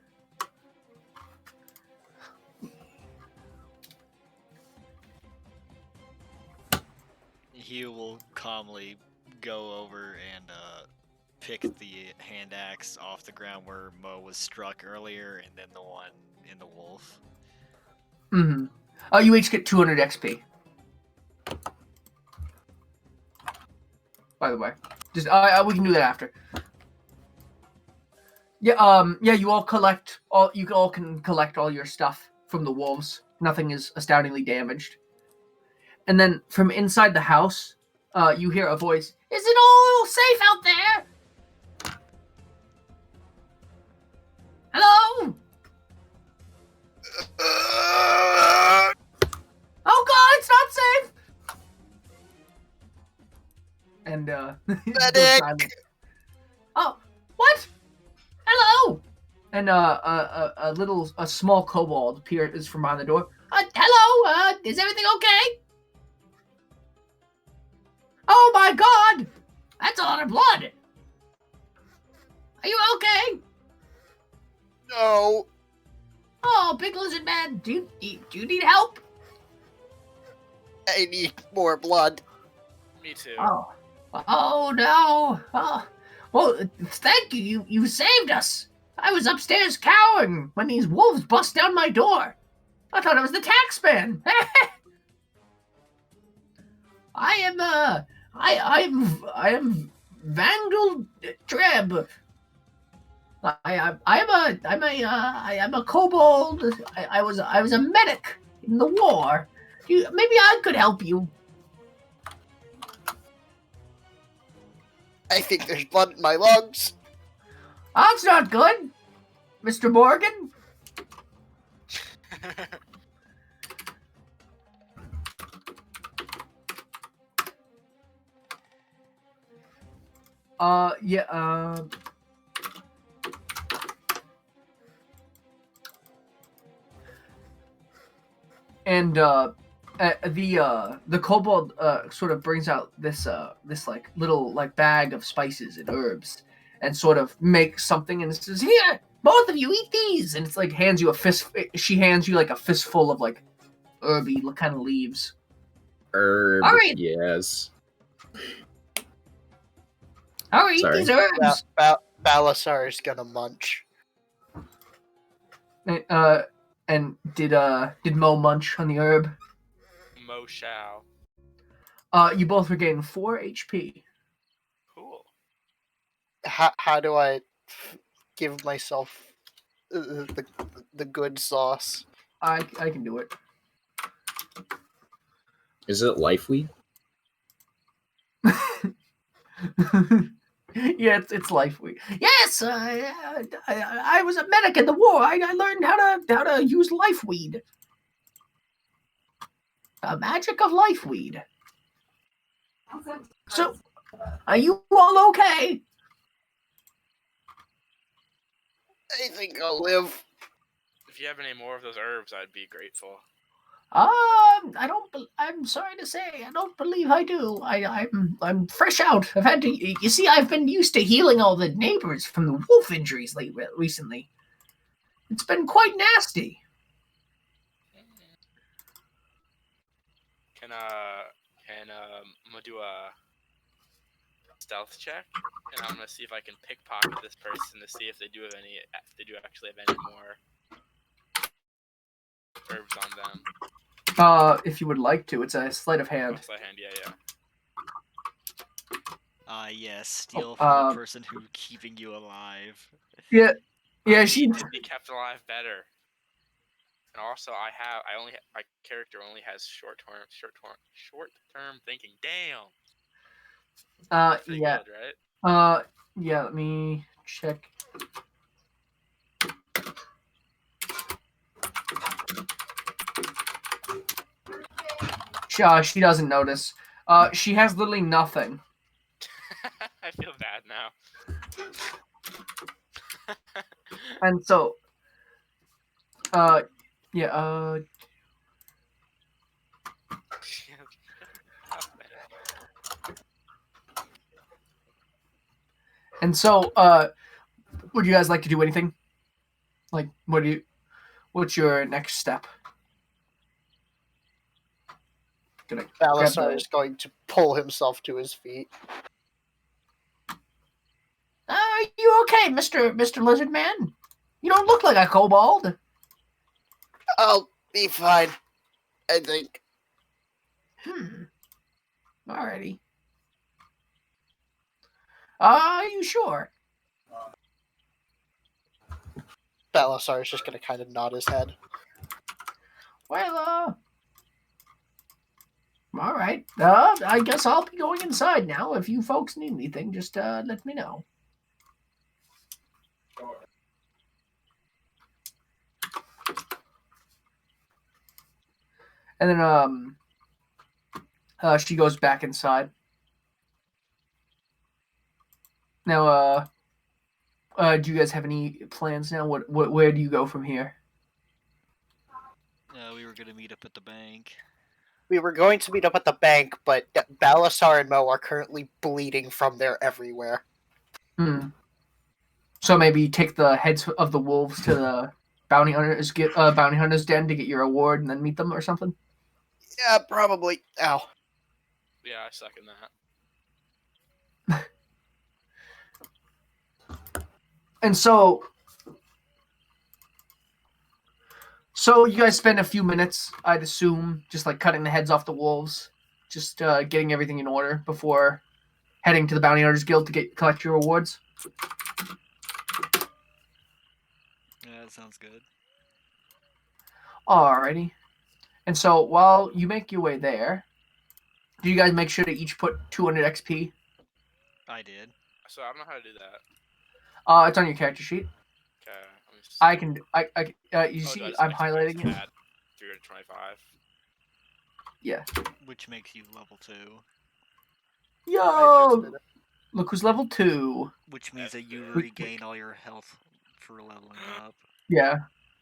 He will calmly go over and pick the hand axe off the ground where Mo was struck earlier, and then the one in the wolf. Mm-hmm. You each get 200 XP. By the way, just we can do that after. Yeah. Yeah. You all collect all. You all can collect all your stuff from the wolves. Nothing is astoundingly damaged. And then from inside the house, you hear a voice. Is it all safe out there? Hello? Oh God, it's not safe. And Medic! Oh, what? Hello. And a small kobold is from behind the door. Hello. Is everything okay? Oh my God, that's a lot of blood. Are you okay? No. Oh, big lizard man, do you need help? I need more blood. Me too. Oh no. Oh, well, thank you. You saved us. I was upstairs cowering when these wolves bust down my door. I thought it was the taxman. I am Vandal Treb. I am a kobold. I was a medic in the war. Maybe I could help you. I think there's blood in my lungs. That's not good, Mr. Morgan. Yeah. And the kobold sort of brings out this like little like bag of spices and herbs, and sort of makes something and says, "Here, both of you eat these." And it's like hands you a fist. She hands you like a fistful of like herby kind of leaves. Herb. All right. Yes. Hurry, eat Sorry. these herbs. Balasar's gonna munch. And did Mo munch on the herb? Mo shall. You both regain 4 HP. Cool. How do I give myself the good sauce? I can do it. Is it life weed? Yeah, it's life weed. Yes, I was a medic in the war. I learned how to use life weed. The magic of life weed. So, are you all okay? I think I'll live. If you have any more of those herbs, I'd be grateful. I don't. I'm sorry to say, I don't believe I do. I'm fresh out. I've had to. You see, I've been used to healing all the neighbors from the wolf injuries recently. It's been quite nasty. Can I'm gonna do a stealth check, and I'm gonna see if I can pickpocket this person to see if they do actually have any more herbs on them. If you would like to, it's a sleight of hand. Sleight of hand, yeah. Yes, steal from the person who's keeping you alive. Yeah, I she. need to be kept alive better. And also, my character only has short term thinking. Damn. Pretty Yeah. good, right? Yeah. Let me check. She doesn't notice. She has literally nothing. I feel bad now. And so, and so, would you guys like to do anything? Like, what's your next step? Balasar is going to pull himself to his feet. Are you okay, Mr. Lizard Man? You don't look like a kobold. I'll be fine, I think. Alrighty. Are you sure? Balasar is just going to kind of nod his head. Well, all right. I guess I'll be going inside now. If you folks need anything, just let me know. And then she goes back inside. Now, do you guys have any plans now? Where do you go from here? We were gonna meet up at the bank. We were going to meet up at the bank, but Balasar and Mo are currently bleeding from there everywhere. So maybe take the heads of the wolves to the bounty hunter's den to get your award, and then meet them or something. Yeah, probably. Ow. Yeah, I second that. And so you guys spend a few minutes, I'd assume, just like cutting the heads off the wolves, just getting everything in order before heading to the Bounty Hunters Guild to collect your rewards. Yeah, that sounds good. Alrighty. And so while you make your way there, do you guys make sure to each put 200 XP? I did. So I don't know how to do that. It's on your character sheet. Okay. I can. You see, I'm highlighting it. 325. Yeah. Which makes you level 2. Yo! Look who's level 2. Which means that you regain all your health for leveling up. Yeah.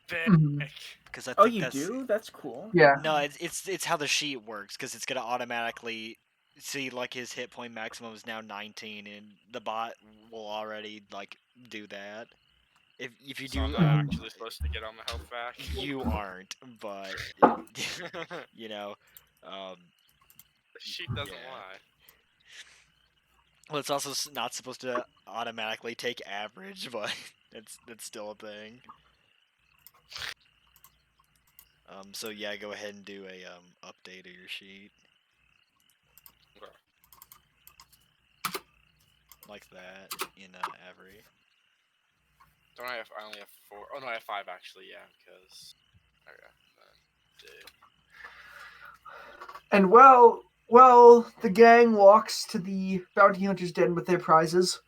Because Oh, you do? That's cool. Yeah. No, it's how the sheet works. Because it's gonna automatically see like his hit point maximum is now 19, and the bot will already like do that. If you do, I'm not actually supposed to get all my health back. You aren't, but you know, the sheet doesn't lie. Well, it's also not supposed to automatically take average, but that's still a thing. So yeah, go ahead and do a update of your sheet. Okay. Like that in Avery. I only have 4. Oh no, I have 5 actually. Yeah, because. And the gang walks to the bounty hunter's den with their prizes.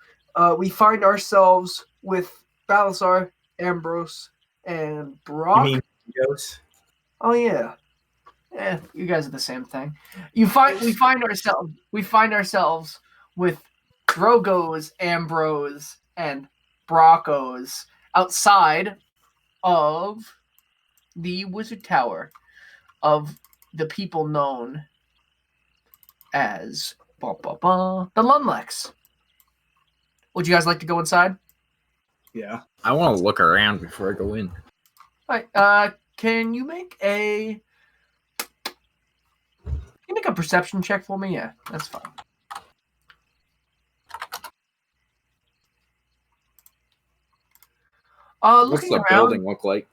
We find ourselves with Balasar, Ambrose, and Brock. You mean Ghost? Oh yeah, You guys are the same thing. We find ourselves with Drogos, Ambrose, and Broncos outside of the Wizard Tower of the people known as the Lunlex. Would you guys like to go inside? Yeah. I want to look around before I go in. All right. Can you make a perception check for me? Yeah, that's fine. What's Looking the around, building look like?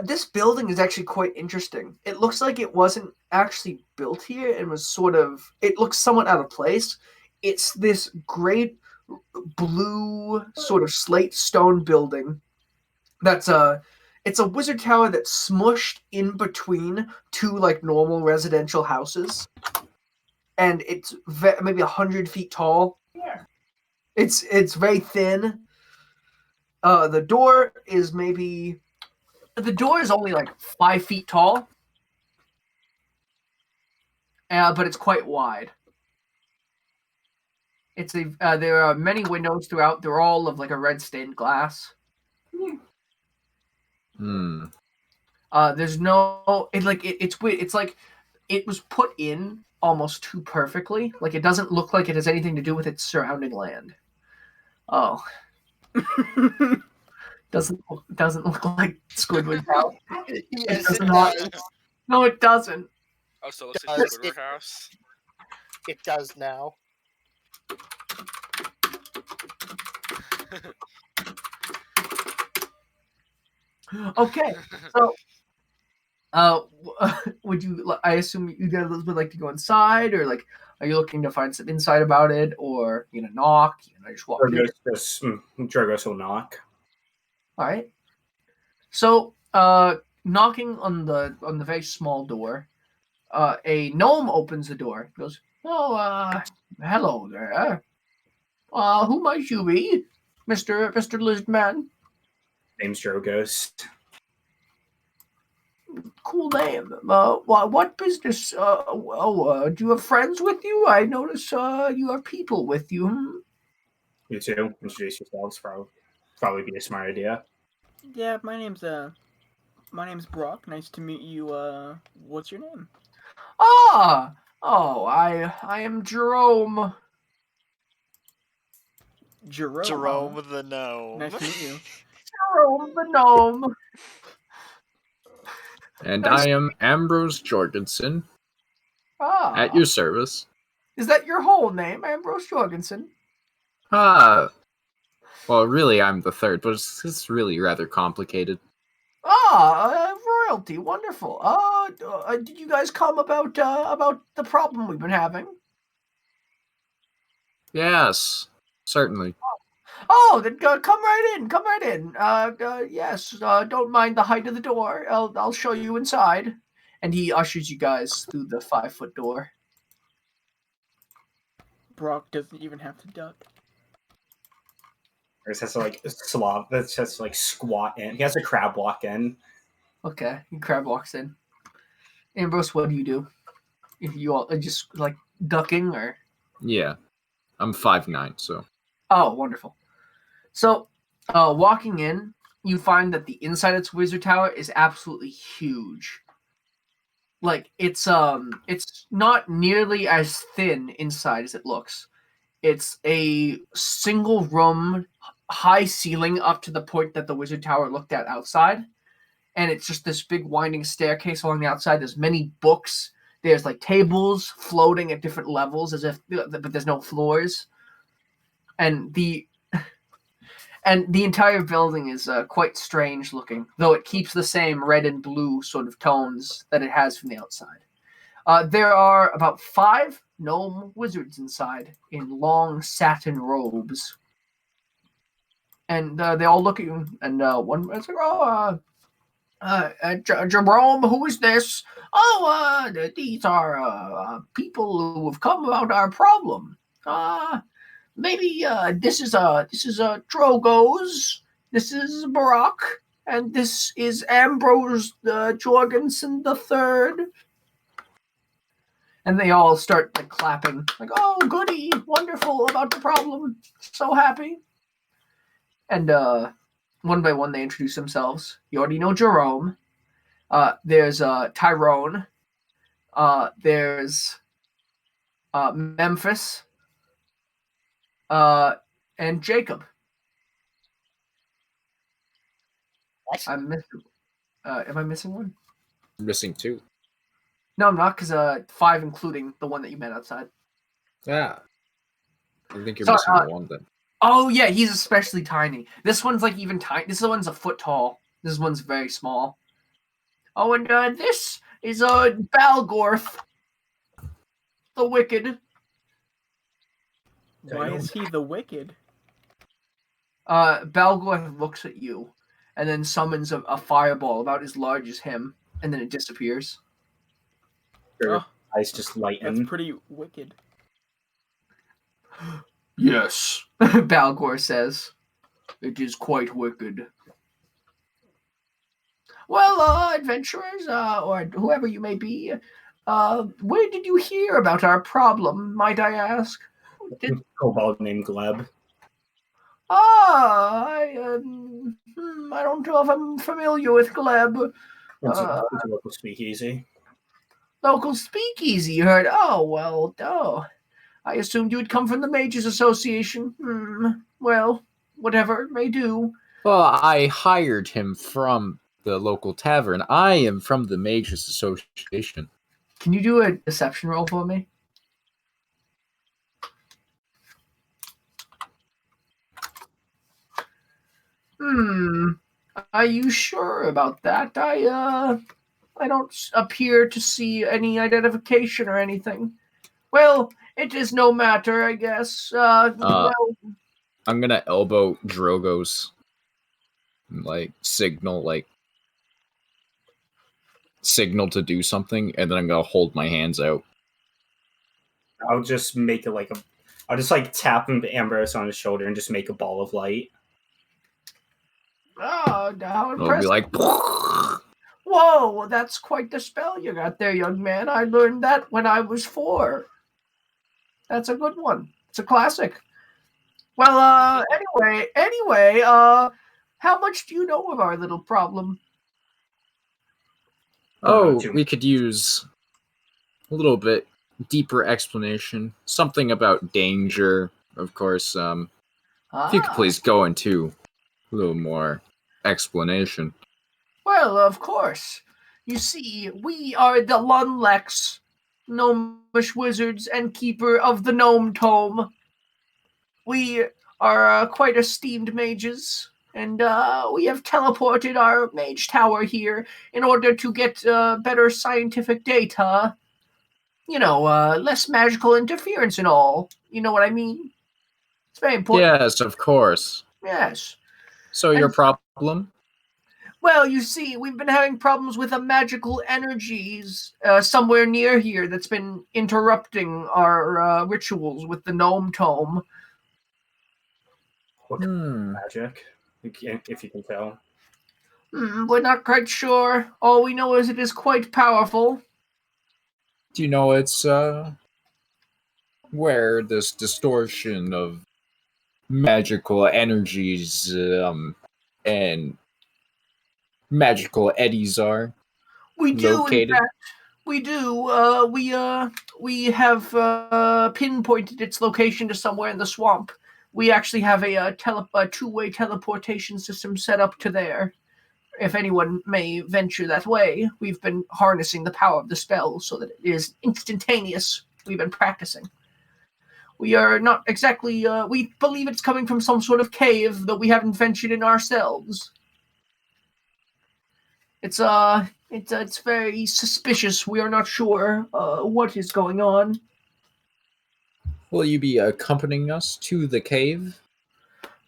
this building is actually quite interesting. It looks like it wasn't actually built here and was it looks somewhat out of place. It's this great blue sort of slate stone building it's a wizard tower that's smushed in between two like normal residential houses, and it's maybe 100 feet tall. Yeah. It's very thin. The door is only like 5 feet tall, but it's quite wide. There are many windows throughout. They're all of like a red stained glass. There's no it's weird. It's like it was put in almost too perfectly. Like it doesn't look like it has anything to do with its surrounding land. Oh. doesn't look like Squidward's house. Yes, does it not. does. No, it doesn't. Oh, so let's Does say Squidward house. It does now. Okay, so would you? I assume you guys would like to go inside, or like, are you looking to find some insight about it, or knock? Just walk in. Drogos will knock. All right. So, knocking on the very small door, a gnome opens the door. He goes, "Oh, hello there. Who might you be, Mister Lizard Man?" Name's Drogos. Cool name. What business? Do you have friends with you? I notice you have people with you. You two introduce yourselves. Probably be a smart idea. Yeah, my name's Brock. Nice to meet you. What's your name? I am Jerome. Jerome the gnome. Nice to meet you. Jerome the gnome. And I am Ambrose Jorgensen, at your service. Is that your whole name, Ambrose Jorgensen? Well, really, I'm the third, but it's really rather complicated. Royalty, wonderful. Did you guys come about the problem we've been having? Yes, certainly. Oh, then come right in. Come right in. Yes. Don't mind the height of the door. I'll show you inside. And he ushers you guys through the 5-foot door. Brock doesn't even have to duck. Or just has to squat in. He has a crab walk in. Okay, he crab walks in. Ambrose, what do you do? If you all are just like ducking or? Yeah, I'm 5'9", so. Oh, wonderful. So, walking in, you find that the inside of its wizard tower is absolutely huge. Like it's not nearly as thin inside as it looks. It's a single room, high ceiling up to the point that the wizard tower looked at outside, and it's just this big winding staircase along the outside. There's many books. There's like tables floating at different levels, but there's no floors, and the entire building is quite strange looking, though it keeps the same red and blue sort of tones that it has from the outside. There are about 5 gnome wizards inside in long satin robes. And they're all looking, and one is like, Jerome, who is this? These are people who have come about our problem. Maybe this is Drogos. This is Barack, and this is Ambrose Jorgensen III. And they all start like clapping, like, "Oh, goody, wonderful about the problem, so happy." And one by one, they introduce themselves. You already know Jerome. There's Tyrone. There's Memphis. And Jacob. What? I'm missing. Am I missing one? I'm missing 2. No, I'm not, because 5, including the one that you met outside. Yeah. I think you're Sorry, missing one then. Oh yeah, he's especially tiny. This one's like even tiny. This one's a foot tall. This one's very small. Oh, and this is Balgorth, the Wicked. Why is he the wicked? Balgorth looks at you, and then summons a fireball about as large as him, and then it disappears. Her Oh, eyes just lighten. that's pretty wicked. Yes, Balgor says. It is quite wicked. Well, adventurers, or whoever you may be, where did you hear about our problem, might I ask? Kobold named Gleb. I don't know if I'm familiar with Gleb. It's a local speakeasy. Local speakeasy, you heard? Oh, well, I assumed you had come from the Mages Association. Well, whatever it may do. Well, I hired him from the local tavern. I am from the Mages Association. Can you do a deception roll for me? Are you sure about that? I don't appear to see any identification or anything. Well, it is no matter, I guess. Well, I'm gonna elbow Drogo's signal to do something, and then I'm gonna hold my hands out. I'll just make it I'll just tap him Ambrose on his shoulder and just make a ball of light. oh, how I'll be impressive. like, Whoa, that's quite the spell you got there, young man. I learned that when I was 4. That's a good one. It's a classic. Well, anyway, how much do you know of our little problem? oh, we could use a little bit deeper explanation. Something about danger, of course. If you could please go into a little more explanation. Well, of course. You see, we are the Lunlex, gnomish wizards and keeper of the gnome tome. We are quite esteemed mages, and we have teleported our mage tower here in order to get better scientific data. Less magical interference and all. You know what I mean? It's very important. Yes, of course. Yes. So your problem? Well, you see, we've been having problems with a magical energies somewhere near here that's been interrupting our rituals with the gnome tome. What kind of magic? If you can tell. We're not quite sure. All we know is it is quite powerful. Do you know it's where this distortion of magical energies and magical eddies are We do, located? in fact. We do. We have pinpointed its location to somewhere in the swamp. We actually have a two-way teleportation system set up to there. If anyone may venture that way, we've been harnessing the power of the spell so that it is instantaneous. We've been practicing. We are not exactly. We believe it's coming from some sort of cave, though we haven't ventured in ourselves. It's very suspicious. We are not sure what is going on. Will you be accompanying us to the cave?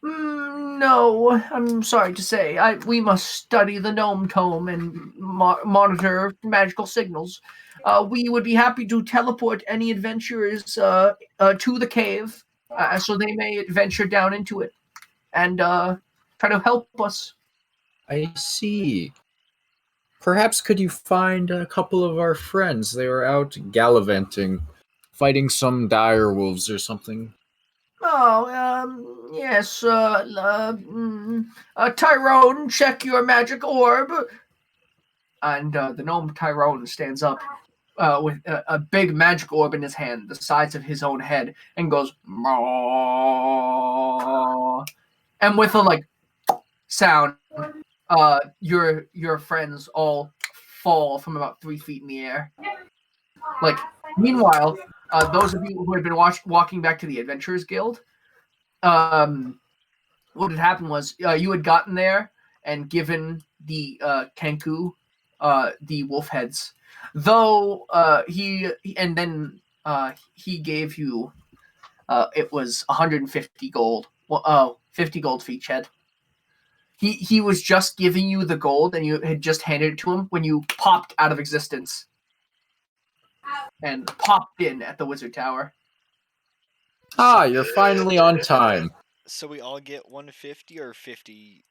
No, I'm sorry to say. We must study the gnome tome and monitor magical signals. We would be happy to teleport any adventurers to the cave so they may venture down into it and try to help us. I see. Perhaps could you find a couple of our friends? They were out gallivanting, fighting some dire wolves or something. Oh, yes, Tyrone, check your magic orb. And the gnome Tyrone stands up with a big magic orb in his hand, the size of his own head, and goes, "Maw." And with a sound, your friends all fall from about 3 feet in the air. Meanwhile, those of you who had been walking back to the Adventurers Guild, what had happened was you had gotten there and given the Kenku the wolf heads, though he gave you it was 150 gold. 50 gold for each head. He was just giving you the gold, and you had just handed it to him when you popped out of existence and popped in at the wizard tower. Ah, you're finally on time. So we all get 150 or 50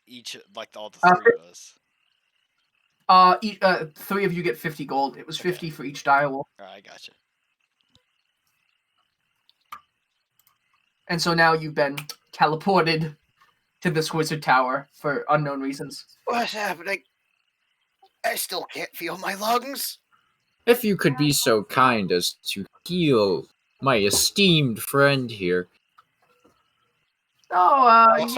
each, like all the Uh, three of us. 3 of you get 50 gold. It was 50 for each direwolf. Alright, I gotcha. And so now you've been teleported to this wizard tower for unknown reasons. What's happening? I still can't feel my lungs. If you could be so kind as to heal my esteemed friend here. Oh, yes.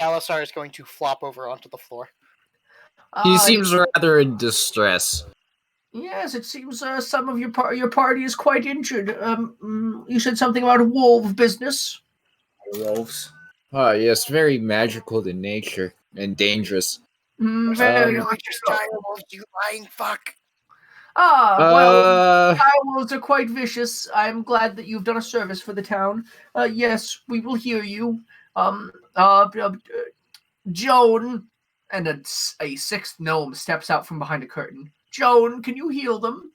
Alisar is going to flop over onto the floor. He seems rather in distress. Yes, it seems some of your party is quite injured. You said something about a wolf business. Wolves. Ah, yes, very magical in nature and dangerous. Very Really just direwolves, you lying fuck. Well, direwolves are quite vicious. I'm glad that you've done a service for the town. Yes, we will hear you. Joan, and a sixth gnome steps out from behind a curtain. Joan, can you heal them?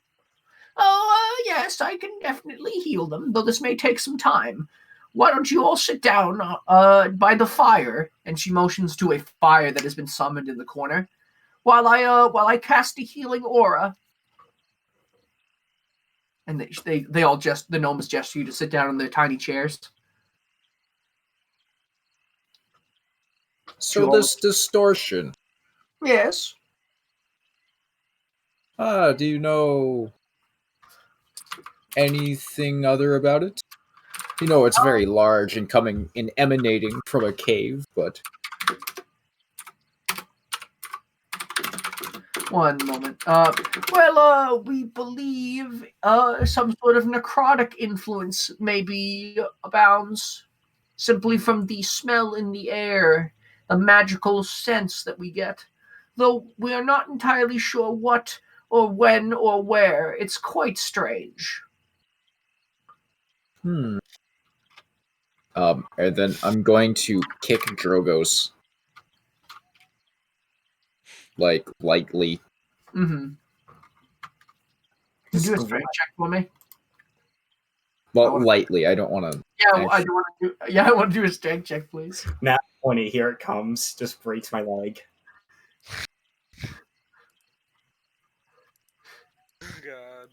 Oh, yes, I can definitely heal them, though this may take some time. Why don't you all sit down by the fire? And she motions to a fire that has been summoned in the corner, while I cast a healing aura. And they all the gnomes gesture you to sit down in their tiny chairs. So this distortion. Yes. Do you know anything other about it? You know, it's very large and emanating from a cave, but... One moment. We believe some sort of necrotic influence maybe abounds simply from the smell in the air, the magical sense that we get. Though we are not entirely sure what or when or where. It's quite strange. And then I'm going to kick Drogos. Lightly. Mm-hmm. Can you do a strength check for me? Well, lightly. I don't want to... Yeah, I want to do a strength check, please. Nat 20, here it comes. Just breaks my leg. God.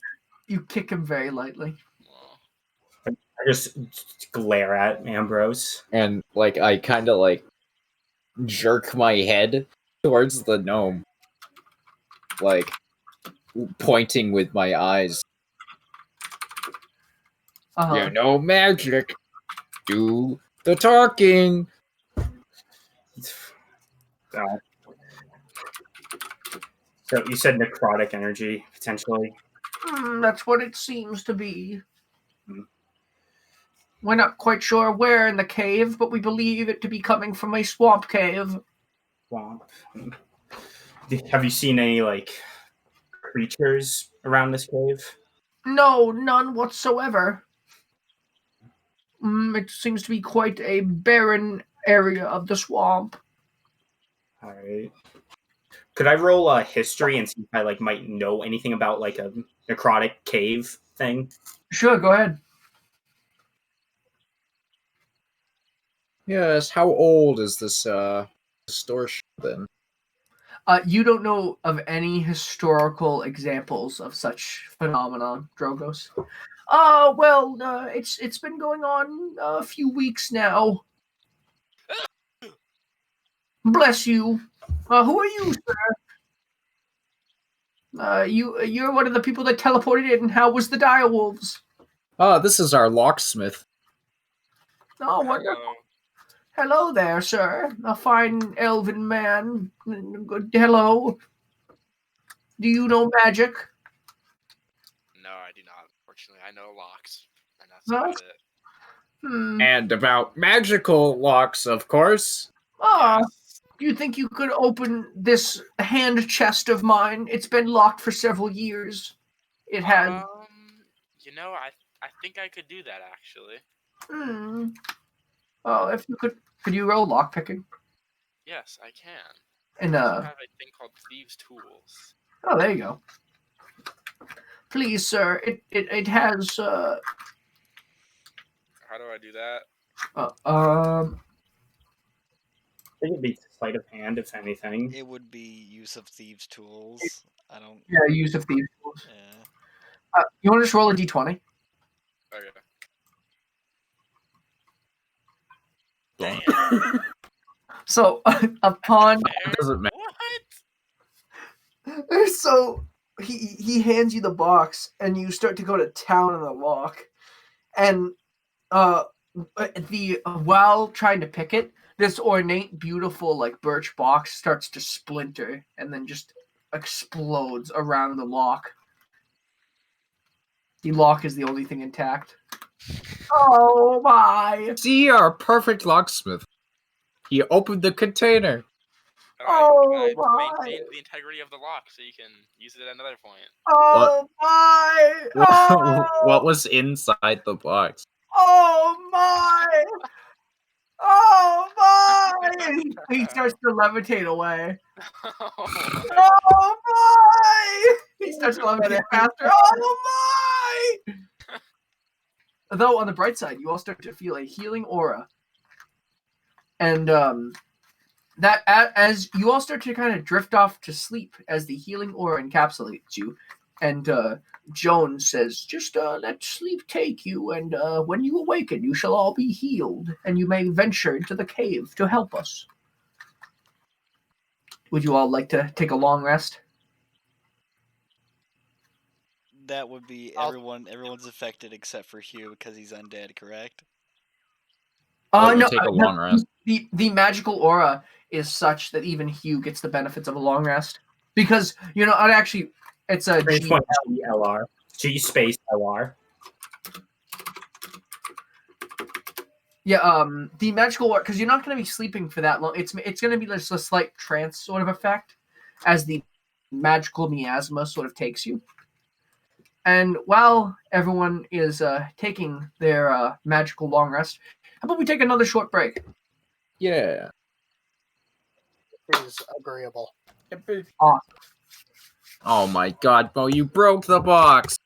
You kick him very lightly. I just glare at Ambrose. And, I kind of, jerk my head towards the gnome. Pointing with my eyes. You know magic. Do the talking. So you said necrotic energy, potentially? That's what it seems to be. We're not quite sure where in the cave, but we believe it to be coming from a swamp cave. Swamp. Have you seen any, creatures around this cave? No, none whatsoever. It seems to be quite a barren area of the swamp. Alright. Could I roll a history and see if I might know anything about a necrotic cave thing? Sure, go ahead. Yes, how old is this distortion? then. You don't know of any historical examples of such phenomenon, Drogos. It's been going on a few weeks now. Bless you. Who are you, sir? You're one of the people that teleported in. How was the direwolves? This is our locksmith. Oh, wonderful. Hello there, sir. A fine elven man. Good. Hello. Do you know magic? No, I do not. Unfortunately, I know locks, and that's No? about it. And about magical locks, of course. Yes. Do you think you could open this hand chest of mine? It's been locked for several years. It has. I think I could do that actually. Oh, if you could you roll lockpicking? Yes, I can. And I also have a thing called thieves' tools. Oh, there you go. Please, sir. It has. How do I do that? I think it'd be sleight of hand, if anything. It would be use of thieves' tools. I don't. Yeah, use of thieves tools. Yeah. You want to just roll a d20? Okay. Damn. So upon Doesn't matter. What? so he hands you the box and you start to go to town on the lock, and while trying to pick it, this ornate, beautiful like birch box starts to splinter and then just explodes around the lock. The lock is the only thing intact. Oh my! See, our perfect locksmith. He opened the container. Oh, Can I my. maintain the integrity of the lock so you can use it at another point? Oh my! What was inside the box? Oh my! Oh my! He starts to levitate away. Oh my! He starts to levitate faster. Oh my! Though on the bright side, you all start to feel a healing aura, and that as you all start to kind of drift off to sleep as the healing aura encapsulates you, and Jones says, "Just let sleep take you, and when you awaken, you shall all be healed, and you may venture into the cave to help us." Would you all like to take a long rest? That would be everyone. Everyone's affected except for Hugh because he's undead. Correct? You take a long rest. The magical aura is such that even Hugh gets the benefits of a long rest because it's a G. GLR. G space LR. Yeah, the magical aura, because you're not going to be sleeping for that long. It's going to be just a slight trance sort of effect as the magical miasma sort of takes you. And while everyone is taking their magical long rest, how about we take another short break? Yeah. It is agreeable. Awesome. Oh my god, Mo, you broke the box.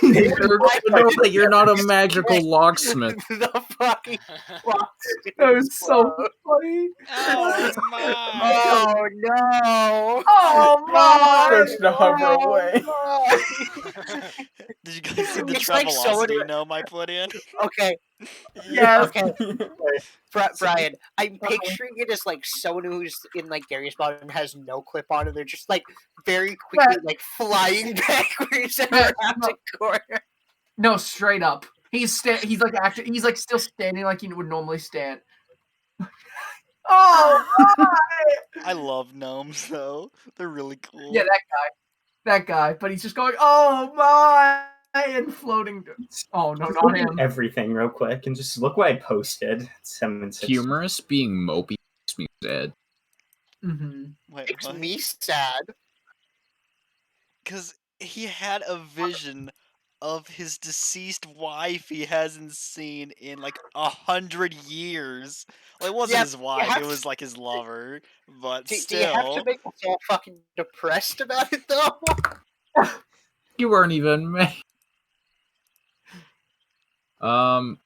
You're know that you're not a magical locksmith. The fucking That was so funny. Oh my! Oh no! Oh my! Starts to hover away. Did you guys see the It's like Travelocity someone- gnome I put in? Okay, Yes. okay. Brian, I'm picturing it as like someone who's in like Gary's spot and has no clip on, and they're just like very quickly like flying backwards around the corner. No, straight up. He's like still standing like he would normally stand. Oh my! I love gnomes though. They're really cool. Yeah, that guy. But he's just going, oh my, and floating. Oh no, Just not look at him. everything real quick and just look what I posted. 7-6. Humorous being mopey makes me dead. Mm-hmm. Wait, Makes what? me sad. Because he had a vision of his deceased wife he hasn't seen in like 100 years. Well, it wasn't Yeah, his wife; have it to- was like his lover. But Do you have to still, make us all fucking depressed about it though? You weren't even me. Gnome.